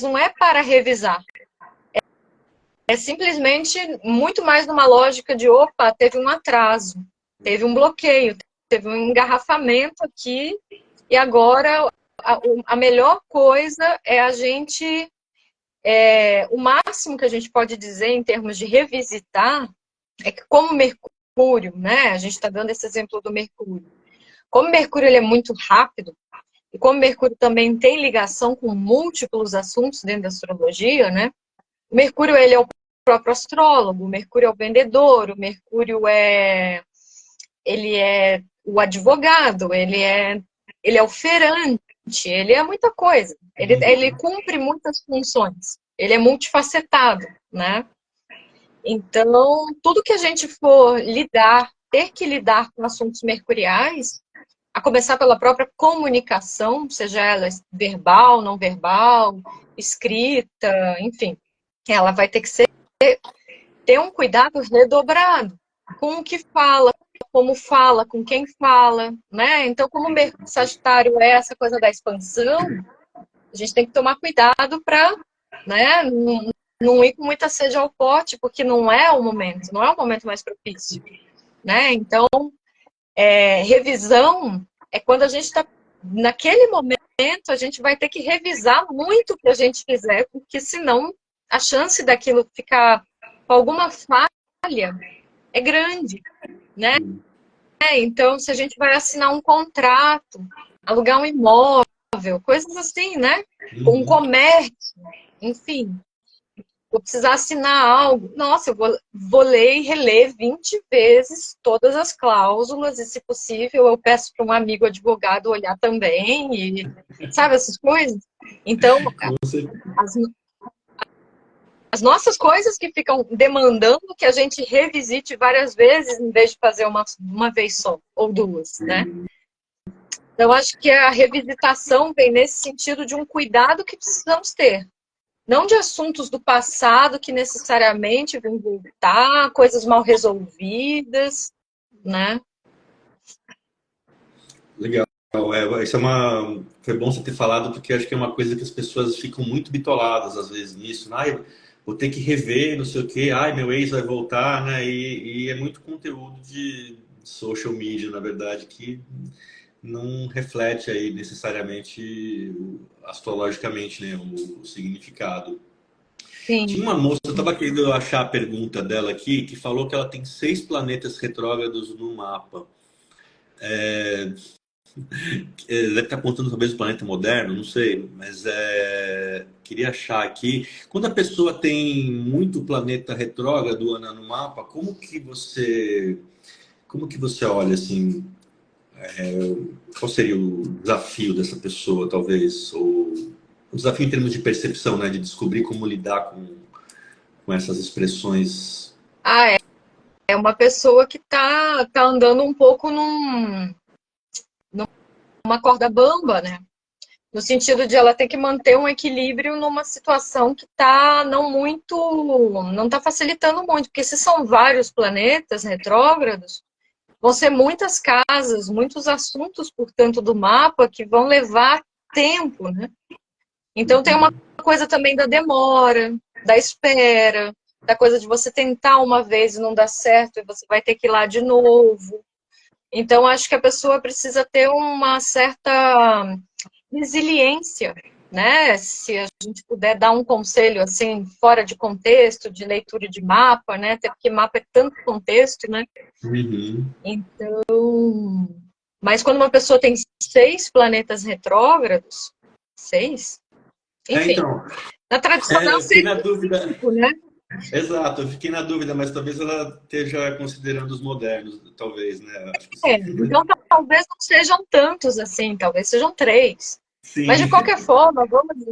não é para revisar. É simplesmente muito mais numa lógica de, opa, teve um atraso, teve um bloqueio, teve um engarrafamento aqui, e agora a melhor coisa é a gente, o máximo que a gente pode dizer em termos de revisitar, é que como Mercúrio, né, a gente está dando esse exemplo do Mercúrio, como Mercúrio ele é muito rápido, e como Mercúrio também tem ligação com múltiplos assuntos dentro da astrologia, né, Mercúrio ele é o próprio astrólogo, o Mercúrio é o vendedor, o Mercúrio ele é o advogado, ele é o feirante, ele é muita coisa. Ele cumpre muitas funções. Ele é multifacetado, né? Então, tudo que a gente for ter que lidar com assuntos mercuriais, a começar pela própria comunicação, seja ela verbal, não verbal, escrita, enfim, ela vai ter que ter um cuidado redobrado com o que fala, como fala, com quem fala, né? Então, como o Sagitário é essa coisa da expansão, a gente tem que tomar cuidado para, né, não ir com muita sede ao pote, porque não é o momento mais propício, né? Então, revisão é quando a gente está naquele momento, a gente vai ter que revisar muito o que a gente fizer, porque senão a chance daquilo ficar com alguma falha é grande, né? Então, se a gente vai assinar um contrato, alugar um imóvel, coisas assim, né? Um comércio, enfim, vou precisar assinar algo. Nossa, eu vou ler e reler 20 vezes todas as cláusulas, e se possível, eu peço para um amigo advogado olhar também, e sabe essas coisas? Então, as nossas coisas que ficam demandando que a gente revisite várias vezes, em vez de fazer uma vez só, ou duas, né? Então, acho que a revisitação vem nesse sentido de um cuidado que precisamos ter. Não de assuntos do passado que necessariamente vão voltar, coisas mal resolvidas, né? Legal. Foi bom você ter falado, porque acho que é uma coisa que as pessoas ficam muito bitoladas às vezes nisso. Ai, vou ter que rever, não sei o quê. Ai, meu ex vai voltar, né? E é muito conteúdo de social media, na verdade, que não reflete aí necessariamente astrologicamente, né, o significado. Tinha Sim. uma moça, eu estava querendo achar a pergunta dela aqui, que falou que ela tem 6 planetas retrógrados no mapa. Deve estar contando talvez o planeta moderno, não sei, mas queria achar aqui. Quando a pessoa tem muito planeta retrógrado, Ana, no mapa, como que você olha assim? Qual seria o desafio dessa pessoa, talvez? Ou o desafio em termos de percepção, né? De descobrir como lidar com essas expressões. Ah, é uma pessoa que tá andando um pouco numa corda bamba, né? No sentido de ela ter que manter um equilíbrio numa situação que não está facilitando muito, porque se são vários planetas retrógrados, vão ser muitas casas, muitos assuntos, portanto, do mapa que vão levar tempo, né? Então tem uma coisa também da demora, da espera, da coisa de você tentar uma vez e não dar certo e você vai ter que ir lá de novo. Então acho que a pessoa precisa ter uma certa resiliência, né? Se a gente puder dar um conselho assim, fora de contexto, de leitura de mapa, né? Até porque mapa é tanto contexto, né? Uhum. Então, mas quando uma pessoa tem 6 planetas retrógrados, 6? Enfim, Então, Na tradicional Eu fiquei seria na dúvida. 5, né? Exato, eu fiquei na dúvida, mas talvez ela esteja considerando os modernos, talvez, né? Acho que É, sim. então talvez não sejam tantos assim, talvez sejam 3. Mas de Sim. qualquer forma,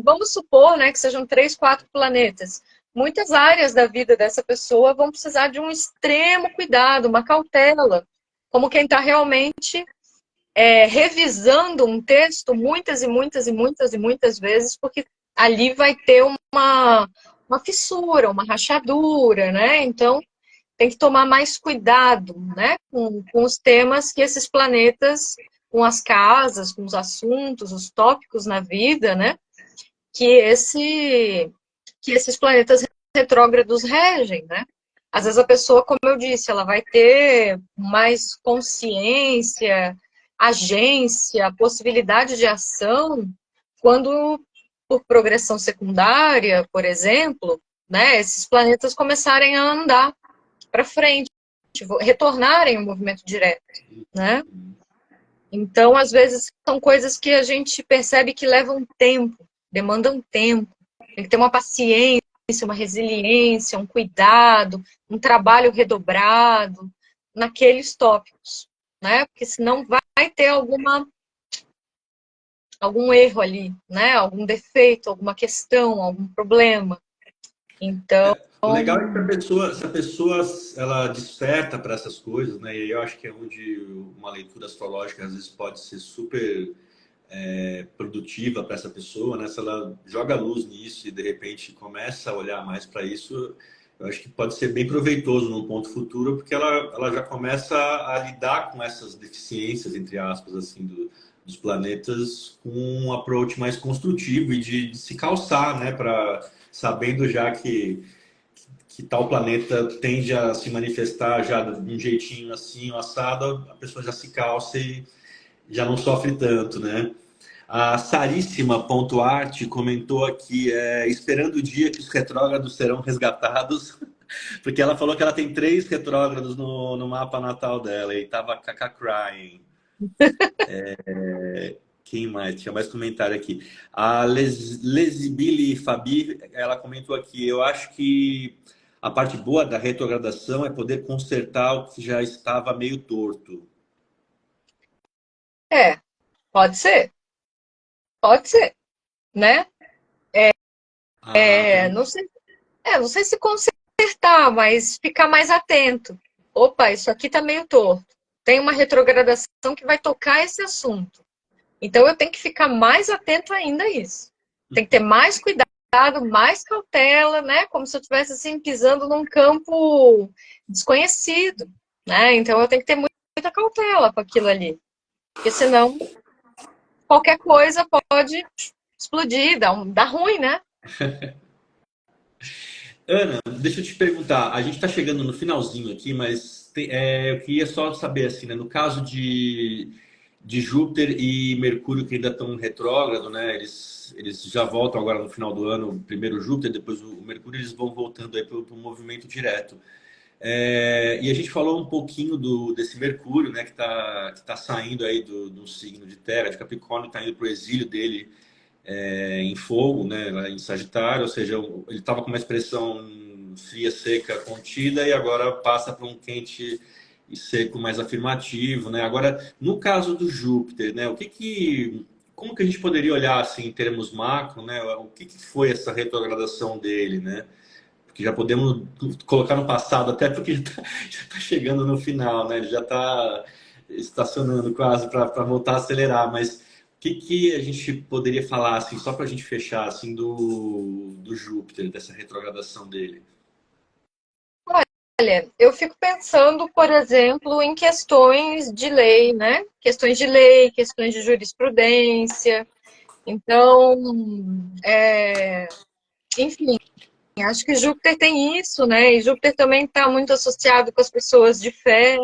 vamos supor, né, que sejam 3, 4 planetas. Muitas áreas da vida dessa pessoa vão precisar de um extremo cuidado, uma cautela, como quem está realmente revisando um texto muitas e muitas e muitas e muitas vezes, porque ali vai ter uma fissura, uma rachadura, né? Então tem que tomar mais cuidado, né, com os temas que esses planetas, com as casas, com os assuntos, os tópicos na vida, né, que esses planetas retrógrados regem, né? Às vezes a pessoa, como eu disse, ela vai ter mais consciência, agência, possibilidade de ação quando, por progressão secundária, por exemplo, né, esses planetas começarem a andar para frente, retornarem ao movimento direto, né? Então, às vezes, são coisas que a gente percebe que levam tempo, demandam tempo. Tem que ter uma paciência, uma resiliência, um cuidado, um trabalho redobrado naqueles tópicos, né? Porque senão vai ter algum erro ali, né? Algum defeito, alguma questão, algum problema. Então, O legal é que se a pessoa ela desperta para essas coisas, né? E eu acho que é onde uma leitura astrológica às vezes pode ser super produtiva para essa pessoa, né? Se ela joga luz nisso e de repente começa a olhar mais para isso, eu acho que pode ser bem proveitoso num ponto futuro, porque ela já começa a lidar com essas deficiências, entre aspas, assim, dos planetas com um approach mais construtivo e de se calçar, né? Para sabendo já que tal planeta tende a se manifestar já de um jeitinho assim, assado, a pessoa já se calça e já não sofre tanto, né? A Saríssima.arte comentou aqui, esperando o dia que os retrógrados serão resgatados, porque ela falou que ela tem 3 retrógrados no mapa natal dela e tava caca crying. Quem mais? Tinha mais comentário aqui. A Lesibili Fabi, ela comentou aqui, eu acho que a parte boa da retrogradação é poder consertar o que já estava meio torto. é, pode ser, né? Ah, É, não sei se consertar, mas ficar mais atento. Opa, isso aqui tá meio torto. Tem uma retrogradação que vai tocar esse assunto. Então eu tenho que ficar mais atento ainda a isso. Tem que ter mais cuidado, mais cautela, né? Como se eu estivesse assim pisando num campo desconhecido, né? Então eu tenho que ter muita cautela com aquilo ali, porque senão qualquer coisa pode explodir, dar ruim, né? Ana, deixa eu te perguntar. A gente está chegando no finalzinho aqui, mas eu queria só saber assim, né? No caso de Júpiter e Mercúrio que ainda estão retrógrado, né? Eles já voltam agora no final do ano, primeiro o Júpiter, depois o Mercúrio, eles vão voltando aí para o movimento direto. E a gente falou um pouquinho desse Mercúrio, né? Que tá saindo aí do signo de Terra, de Capricórnio, está indo para o exílio dele em fogo, né, lá em Sagitário, ou seja, ele estava com uma expressão fria, seca, contida e agora passa para um quente e seco mais afirmativo, né? Agora, no caso do Júpiter, né, como que a gente poderia olhar assim em termos macro, né? O que foi essa retrogradação dele, né? Porque já podemos colocar no passado, até porque já tá chegando no final, né? Ele já está estacionando quase para voltar a acelerar, mas que a gente poderia falar, assim, só para a gente fechar, assim, do Júpiter, dessa retrogradação dele? Olha, eu fico pensando, por exemplo, em questões de lei, né? Questões de lei, questões de jurisprudência. Então, enfim, acho que Júpiter tem isso, né? E Júpiter também está muito associado com as pessoas de fé.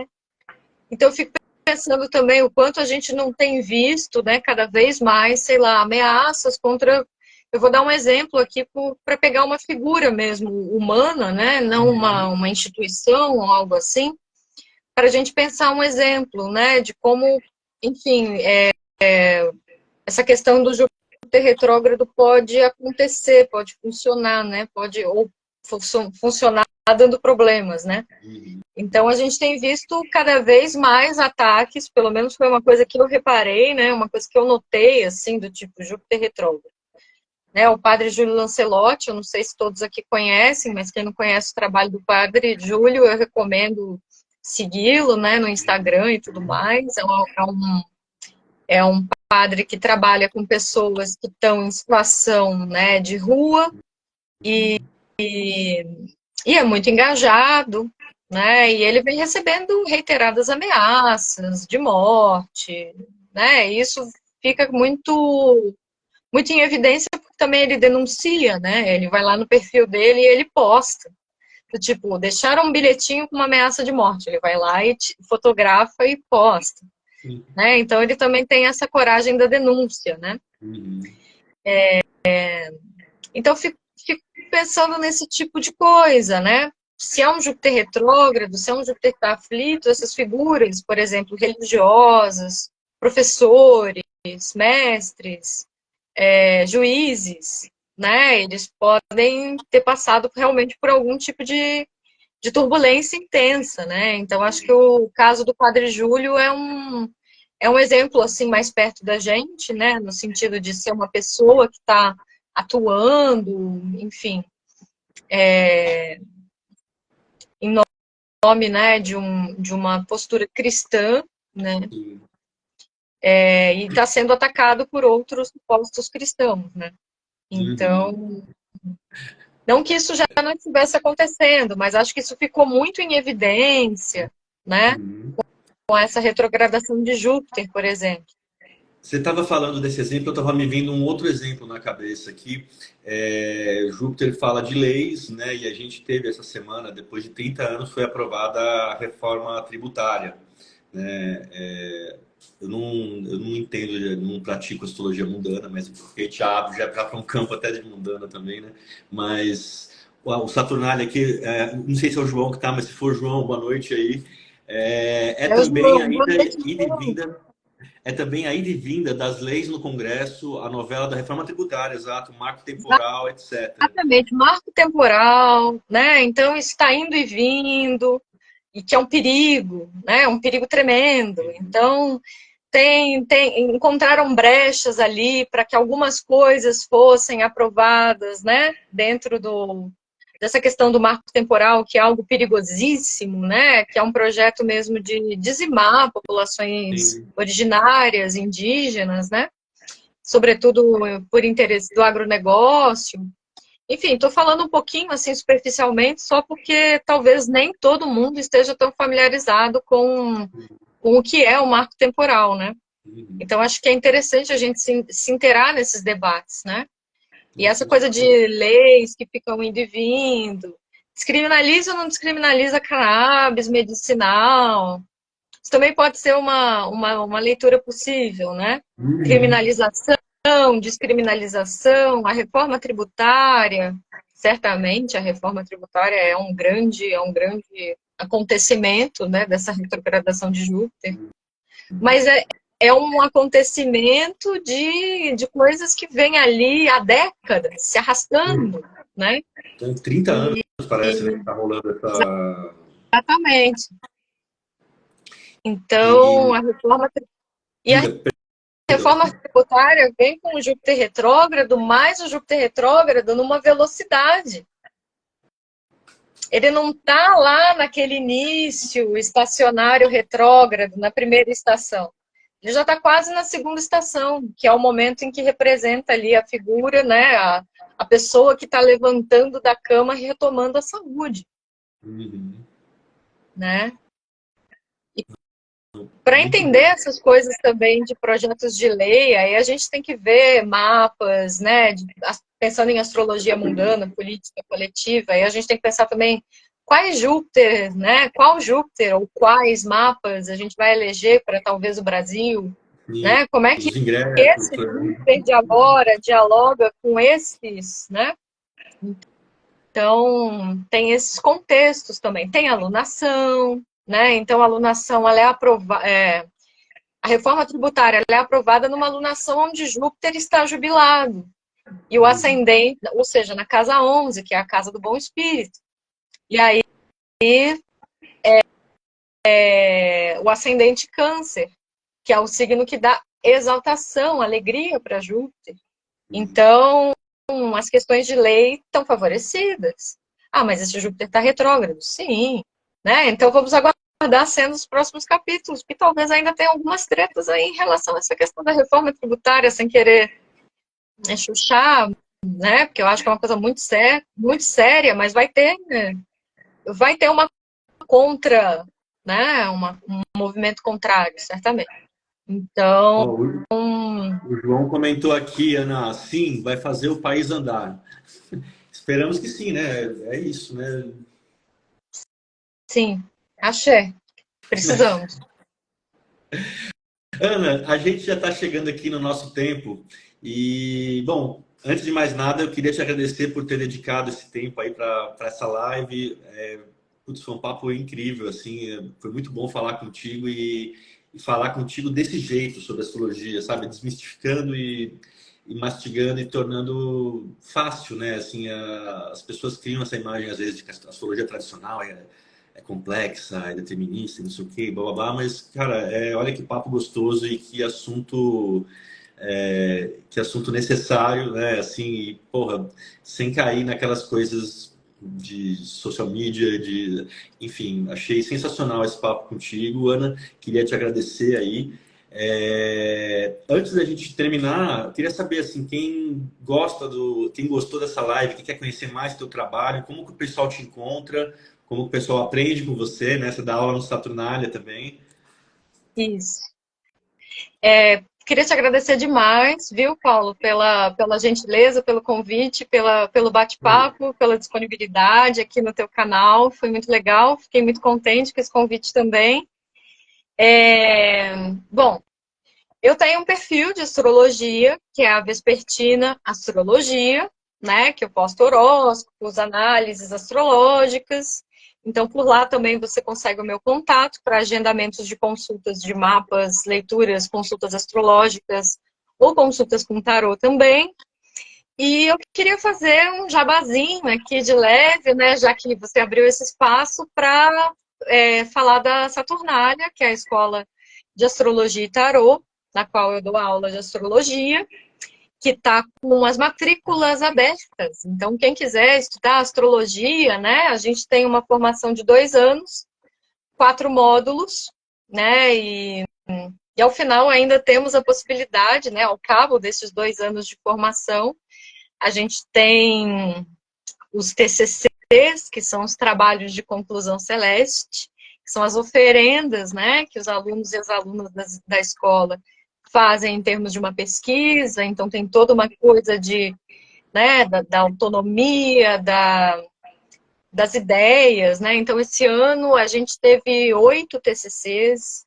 Então, eu fico pensando também o quanto a gente não tem visto, né, cada vez mais, sei lá, ameaças contra. Eu vou dar um exemplo aqui para pegar uma figura mesmo humana, né? Não uma instituição ou algo assim, para a gente pensar um exemplo, né, de como, enfim, essa questão do Júpiter Júpiter retrógrado pode acontecer, pode funcionar, né? Pode ou funcionar dando problemas, né? Então a gente tem visto cada vez mais ataques, pelo menos foi uma coisa que eu reparei, né? Uma coisa que eu notei, assim, do tipo Júpiter retrógrado. Né, o padre Júlio Lancelotti, eu não sei se todos aqui conhecem, mas quem não conhece o trabalho do padre Júlio, eu recomendo segui-lo, né, no Instagram e tudo mais. É um padre que trabalha com pessoas que estão em situação, né, de rua e, e é muito engajado, né, e ele vem recebendo reiteradas ameaças de morte, né, e isso fica muito em evidência porque também ele denuncia, né? Ele vai lá no perfil dele e ele posta. Tipo, deixaram um bilhetinho com uma ameaça de morte. Ele vai lá e fotografa e posta. Né? Então ele também tem essa coragem da denúncia, né? Então fico pensando nesse tipo de coisa, né? Se é um Júpiter retrógrado, se é um Júpiter que está aflito, essas figuras, por exemplo, religiosas, professores, mestres, juízes, né? Eles podem ter passado realmente por algum tipo de turbulência intensa, né? Então, acho que o caso do Padre Júlio é um exemplo, assim, mais perto da gente, né? No sentido de ser uma pessoa que está atuando, enfim, em nome, né, de uma postura cristã, né? E está sendo atacado por outros supostos cristãos, né? Então, não que isso já não estivesse acontecendo, mas acho que isso ficou muito em evidência, né? Com essa retrogradação de Júpiter, por exemplo. Você estava falando desse exemplo, eu estava me vindo um outro exemplo na cabeça aqui. Júpiter fala de leis, né? E a gente teve essa semana, depois de 30 anos, foi aprovada a reforma tributária. Né? Eu não entendo, eu não pratico astrologia mundana, mas porque te abre já para um campo até de mundana também, né? Mas o Saturnália aqui, não sei se é o João que tá, mas se for o João, boa noite aí. Também a ida e vinda. É também a ida e vinda das leis no Congresso, a novela da reforma tributária, exato, marco temporal, etc. Exatamente, marco temporal, né? Então isso está indo e vindo, e que é um perigo, né? Um perigo tremendo. Então encontraram brechas ali para que algumas coisas fossem aprovadas, né? Dentro dessa questão do marco temporal, que é algo perigosíssimo, né? Que é um projeto mesmo de dizimar populações originárias, indígenas, né? Sobretudo por interesse do agronegócio. Enfim, estou falando um pouquinho assim superficialmente, só porque talvez nem todo mundo esteja tão familiarizado com o que é o marco temporal, né? Então, acho que é interessante a gente se inteirar nesses debates, né? E essa coisa de leis que ficam indo e vindo, descriminaliza ou não descriminaliza cannabis medicinal? Isso também pode ser uma leitura possível, né? Criminalização, descriminalização, a reforma tributária. Certamente a reforma tributária é um grande acontecimento, né, dessa retrogradação de Júpiter. Mas é um acontecimento de coisas que vêm ali há décadas, se arrastando, né? Tem 30 anos, parece, né, que está rolando essa... Exatamente. Então, a reforma tributária vem com o Júpiter retrógrado, mais o Júpiter retrógrado numa velocidade. Ele não está lá naquele início estacionário retrógrado, na primeira estação. Ele já está quase na segunda estação, que é o momento em que representa ali a figura, né, a pessoa que está levantando da cama e retomando a saúde. Né? Para entender essas coisas também de projetos de lei, aí a gente tem que ver mapas, né, pensando em astrologia mundana, política coletiva, aí a gente tem que pensar também quais Júpiter, né, qual Júpiter ou quais mapas a gente vai eleger para talvez o Brasil, né, como é que esse Júpiter de agora dialoga com esses, né? Então, tem esses contextos também, tem alunação, né, então a alunação ela é A reforma tributária ela é aprovada numa alunação onde Júpiter está jubilado. E o ascendente, ou seja, na casa 11, que é a casa do bom espírito. E aí, o ascendente Câncer, que é o signo que dá exaltação, alegria para Júpiter. Então, as questões de lei estão favorecidas. Ah, mas esse Júpiter está retrógrado. Sim. Né? Então, vamos aguardar sendo os próximos capítulos, que talvez ainda tenha algumas tretas aí em relação a essa questão da reforma tributária, sem querer chuchar, né? Porque eu acho que é uma coisa muito séria, mas vai ter uma contra, né? Um movimento contrário, certamente. Então, Ó, o João comentou aqui, Ana, sim, vai fazer o país andar. Esperamos que sim, né? É isso, né? sim, axé, precisamos. Ana, a gente já está chegando aqui no nosso tempo e, bom, antes de mais nada, eu queria te agradecer por ter dedicado esse tempo aí para essa live. Putz, foi um papo incrível, assim, foi muito bom falar contigo e falar contigo desse jeito sobre astrologia, sabe? Desmistificando e mastigando e tornando fácil, né? Assim, as pessoas criam essa imagem, às vezes, de que a astrologia tradicional é complexa, é determinista, não sei o quê, blá, blá, blá, mas, cara, olha que papo gostoso e que assunto necessário, né? Assim, e, porra, sem cair naquelas coisas de social media, enfim, achei sensacional esse papo contigo, Ana. Queria te agradecer aí. Antes da gente terminar, eu queria saber assim, quem gostou dessa live, quem quer conhecer mais do teu trabalho, como que o pessoal te encontra, como que o pessoal aprende com você, né? Você dá aula no Saturnália também. Isso. Queria te agradecer demais, viu, Paulo, pela gentileza, pelo convite, pelo bate-papo, pela disponibilidade aqui no teu canal. Foi muito legal, fiquei muito contente com esse convite também. Bom, eu tenho um perfil de astrologia, que é a Vespertina Astrologia, né? Que eu posto horóscopos, análises astrológicas. Então, por lá também você consegue o meu contato para agendamentos de consultas de mapas, leituras, consultas astrológicas ou consultas com tarô também. E eu queria fazer um jabazinho aqui de leve, né? Já que você abriu esse espaço para falar da Saturnália, que é a escola de astrologia e tarô, na qual eu dou aula de astrologia, que está com as matrículas abertas. Então, quem quiser estudar astrologia, né, a gente tem uma formação de 2 anos, 4 módulos, né, e ao final ainda temos a possibilidade, né, ao cabo desses 2 anos de formação, a gente tem os TCCs, que são os trabalhos de conclusão celeste, que são as oferendas, né, que os alunos e as alunas da escola fazem em termos de uma pesquisa, então tem toda uma coisa né, da autonomia, das ideias, né? Então, esse ano a gente teve 8 TCCs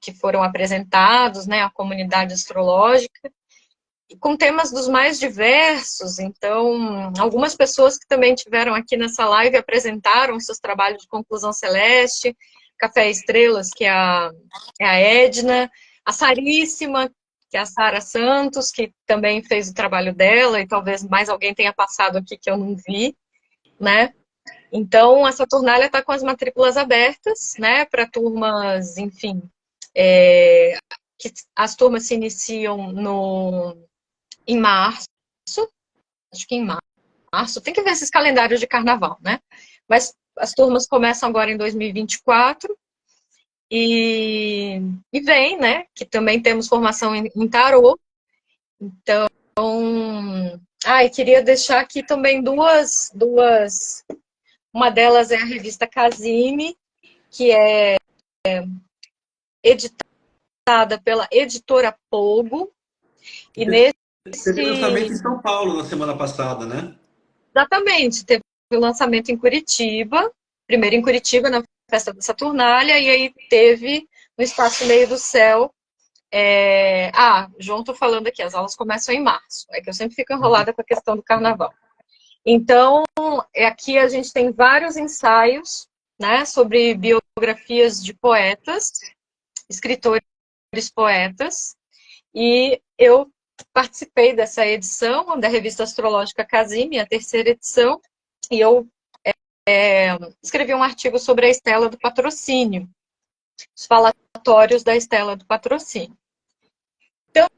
que foram apresentados, né, à comunidade astrológica, com temas dos mais diversos. Então, algumas pessoas que também tiveram aqui nessa live apresentaram seus trabalhos de conclusão celeste, Café Estrelas, que é a Edna, a Saríssima, que é a Sara Santos, que também fez o trabalho dela, e talvez mais alguém tenha passado aqui que eu não vi, né? Então, a Saturnália está com as matrículas abertas, né, para turmas, enfim, que as turmas se iniciam em março, acho que em março, tem que ver esses calendários de carnaval, né? Mas as turmas começam agora em 2024 e vem, né? Que também temos formação em tarô. Então, e queria deixar aqui também duas. Uma delas é a revista Casime, que é editada pela editora Pogo. E Teve lançamento em São Paulo na semana passada, né? exatamente, teve o lançamento em Curitiba, primeiro em Curitiba, na Festa da Saturnália, e aí teve no Espaço Meio do Céu. João, tô falando aqui, as aulas começam em março, é que eu sempre fico enrolada com a questão do carnaval. Então, aqui a gente tem vários ensaios, né, sobre biografias de poetas, escritores poetas, e eu participei dessa edição da revista astrológica Casime, a terceira edição, e eu escrevi um artigo sobre a estela do patrocínio, os falatórios da estela do patrocínio.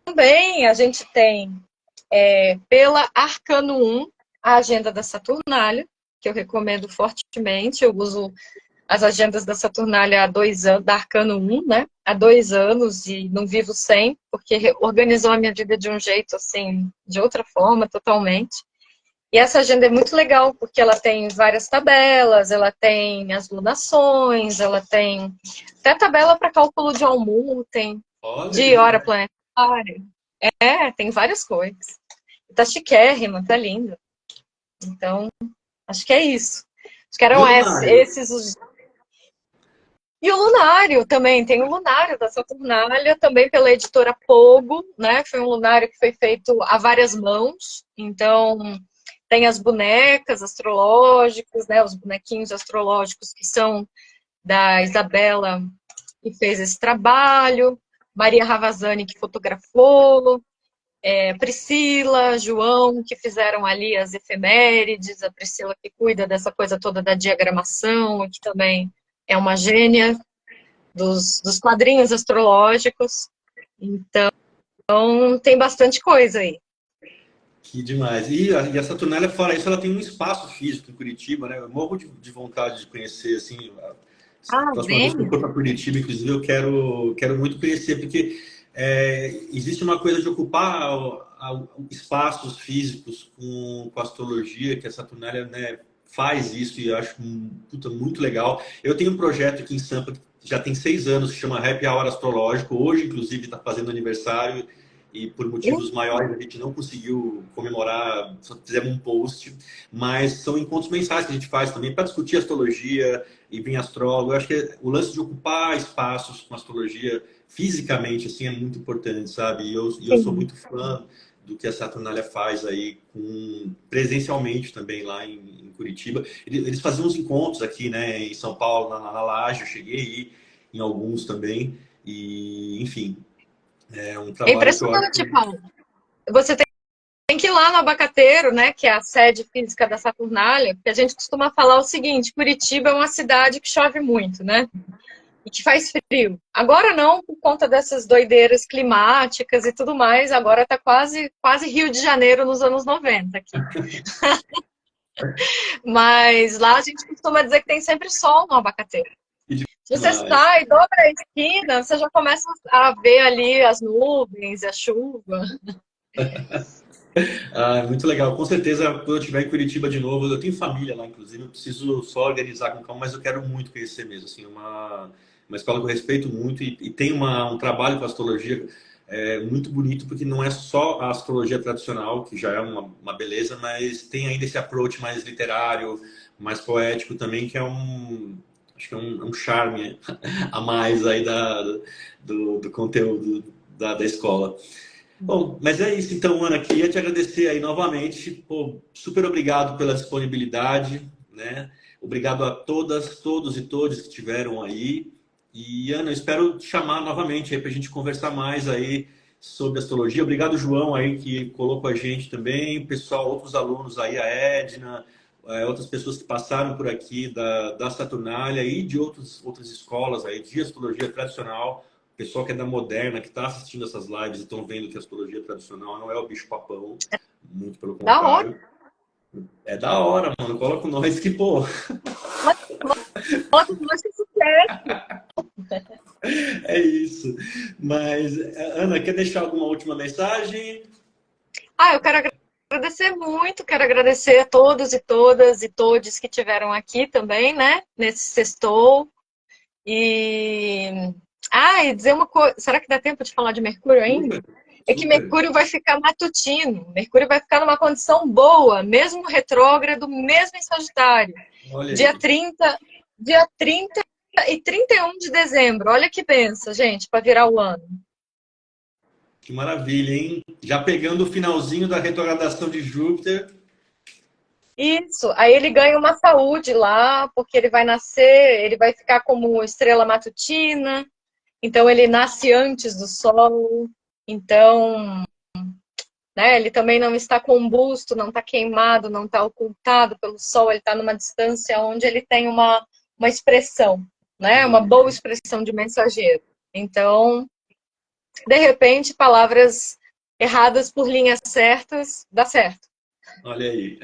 Também a gente tem, pela Arcano 1, a agenda da Saturnália, que eu recomendo fortemente. Eu uso as agendas da Saturnália há 2 anos, da Arcano 1, né? Há 2 anos, e não vivo sem, porque organizou a minha vida de um jeito, assim, de outra forma, totalmente. E essa agenda é muito legal, porque ela tem várias tabelas, ela tem as lunações, ela tem até tabela para cálculo de Almúten, de hora planetária. Tem várias coisas. Tá chiquérrima, tá linda. Então, acho que é isso. Acho que eram esses os... E o Lunário também, tem o Lunário da Saturnália, também pela editora Pogo, né? Foi um lunário que foi feito a várias mãos, então tem as bonecas astrológicas, né? Os bonequinhos astrológicos que são da Isabela, que fez esse trabalho, Maria Ravazani, que fotografou, Priscila, João, que fizeram ali as efemérides, a Priscila que cuida dessa coisa toda da diagramação, que também é uma gênia dos quadrinhos astrológicos. Então, tem bastante coisa aí. Que demais. E a Saturnália, fora isso, ela tem um espaço físico em Curitiba, né? Eu morro de vontade de conhecer, assim. A próxima vez que eu for para Curitiba, inclusive, eu quero muito conhecer, porque existe uma coisa de ocupar espaços físicos com astrologia, que a Saturnália, né, faz isso, e eu acho muito legal. Eu tenho um projeto aqui em Sampa, que já tem 6 anos, que chama Happy Hour Astrológico. Hoje, inclusive, está fazendo aniversário, e por motivos maiores a gente não conseguiu comemorar, só fizemos um post, mas são encontros mensais que a gente faz também para discutir astrologia e vir astrólogo. Eu acho que o lance de ocupar espaços com astrologia fisicamente assim é muito importante, sabe? E eu sou muito fã do que a Saturnália faz aí presencialmente também lá em Curitiba. Eles faziam uns encontros aqui, né, em São Paulo, na Laje, eu cheguei aí em alguns também, e enfim, é um trabalho que eu acho impressionante, Paulo. Você tem que ir lá no Abacateiro, né, que é a sede física da Saturnália, porque a gente costuma falar o seguinte: Curitiba é uma cidade que chove muito, né? E que faz frio. Agora não, por conta dessas doideiras climáticas e tudo mais, agora tá quase Rio de Janeiro nos anos 90 aqui. Mas lá a gente costuma dizer que tem sempre sol no Abacateiro. Se você sai, dobra a esquina, você já começa a ver ali as nuvens, a chuva. Muito legal. Com certeza, quando eu estiver em Curitiba de novo, eu tenho família lá, inclusive, eu preciso só organizar com calma, mas eu quero muito conhecer mesmo. Assim, uma escola que eu respeito muito, e tem um trabalho com astrologia muito bonito, porque não é só a astrologia tradicional, que já é uma beleza, mas tem ainda esse approach mais literário, mais poético também, que acho que é um charme a mais aí do conteúdo da escola. Bom, mas é isso então, Ana. Queria te agradecer aí novamente. Pô, super obrigado pela disponibilidade, né? Obrigado a todas, todos e todas que estiveram aí. E, Ana, eu espero te chamar novamente aí para a gente conversar mais aí sobre astrologia. Obrigado, João, aí, que colocou a gente também. Pessoal, outros alunos aí, a Edna, outras pessoas que passaram por aqui da Saturnália e de outras escolas aí de astrologia tradicional. O pessoal que é da Moderna, que está assistindo essas lives e estão vendo que a astrologia tradicional não é o bicho-papão, muito pelo contrário. É da hora, mano. Cola com nós que, pô. É isso. Mas, Ana, quer deixar alguma última mensagem? Eu quero agradecer muito, quero agradecer a todos e todas e todes que tiveram aqui também, né? Nesse sextou. E dizer uma coisa, será que dá tempo de falar de Mercúrio ainda? Super, É que super. Mercúrio vai ficar matutino, Mercúrio vai ficar numa condição boa, mesmo retrógrado, mesmo em Sagitário. Olha Dia aí. 30 e 31 de dezembro. Olha que benção, gente, para virar o ano. Que maravilha, hein? Já pegando o finalzinho da retrogradação de Júpiter. Isso, aí ele ganha uma saúde lá, porque ele vai nascer, ele vai ficar como estrela matutina. então ele nasce antes do Sol, então, né, ele também não está combusto, não está queimado, não está ocultado pelo Sol, ele está numa distância onde ele tem uma expressão, né, uma boa expressão de mensageiro. Então, de repente, palavras erradas por linhas certas, dá certo. Olha aí.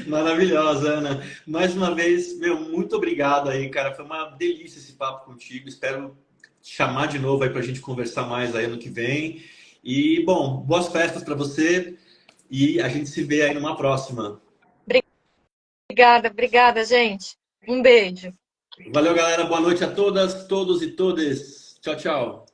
Maravilhosa, Ana. Mais uma vez, meu, muito obrigado aí, cara. Foi uma delícia esse papo contigo. Espero te chamar de novo aí para a gente conversar mais aí ano que vem. E, bom, boas festas para você e a gente se vê aí numa próxima. Obrigada, gente. Um beijo. Valeu, galera. Boa noite a todas, todos e todas. Tchau, tchau.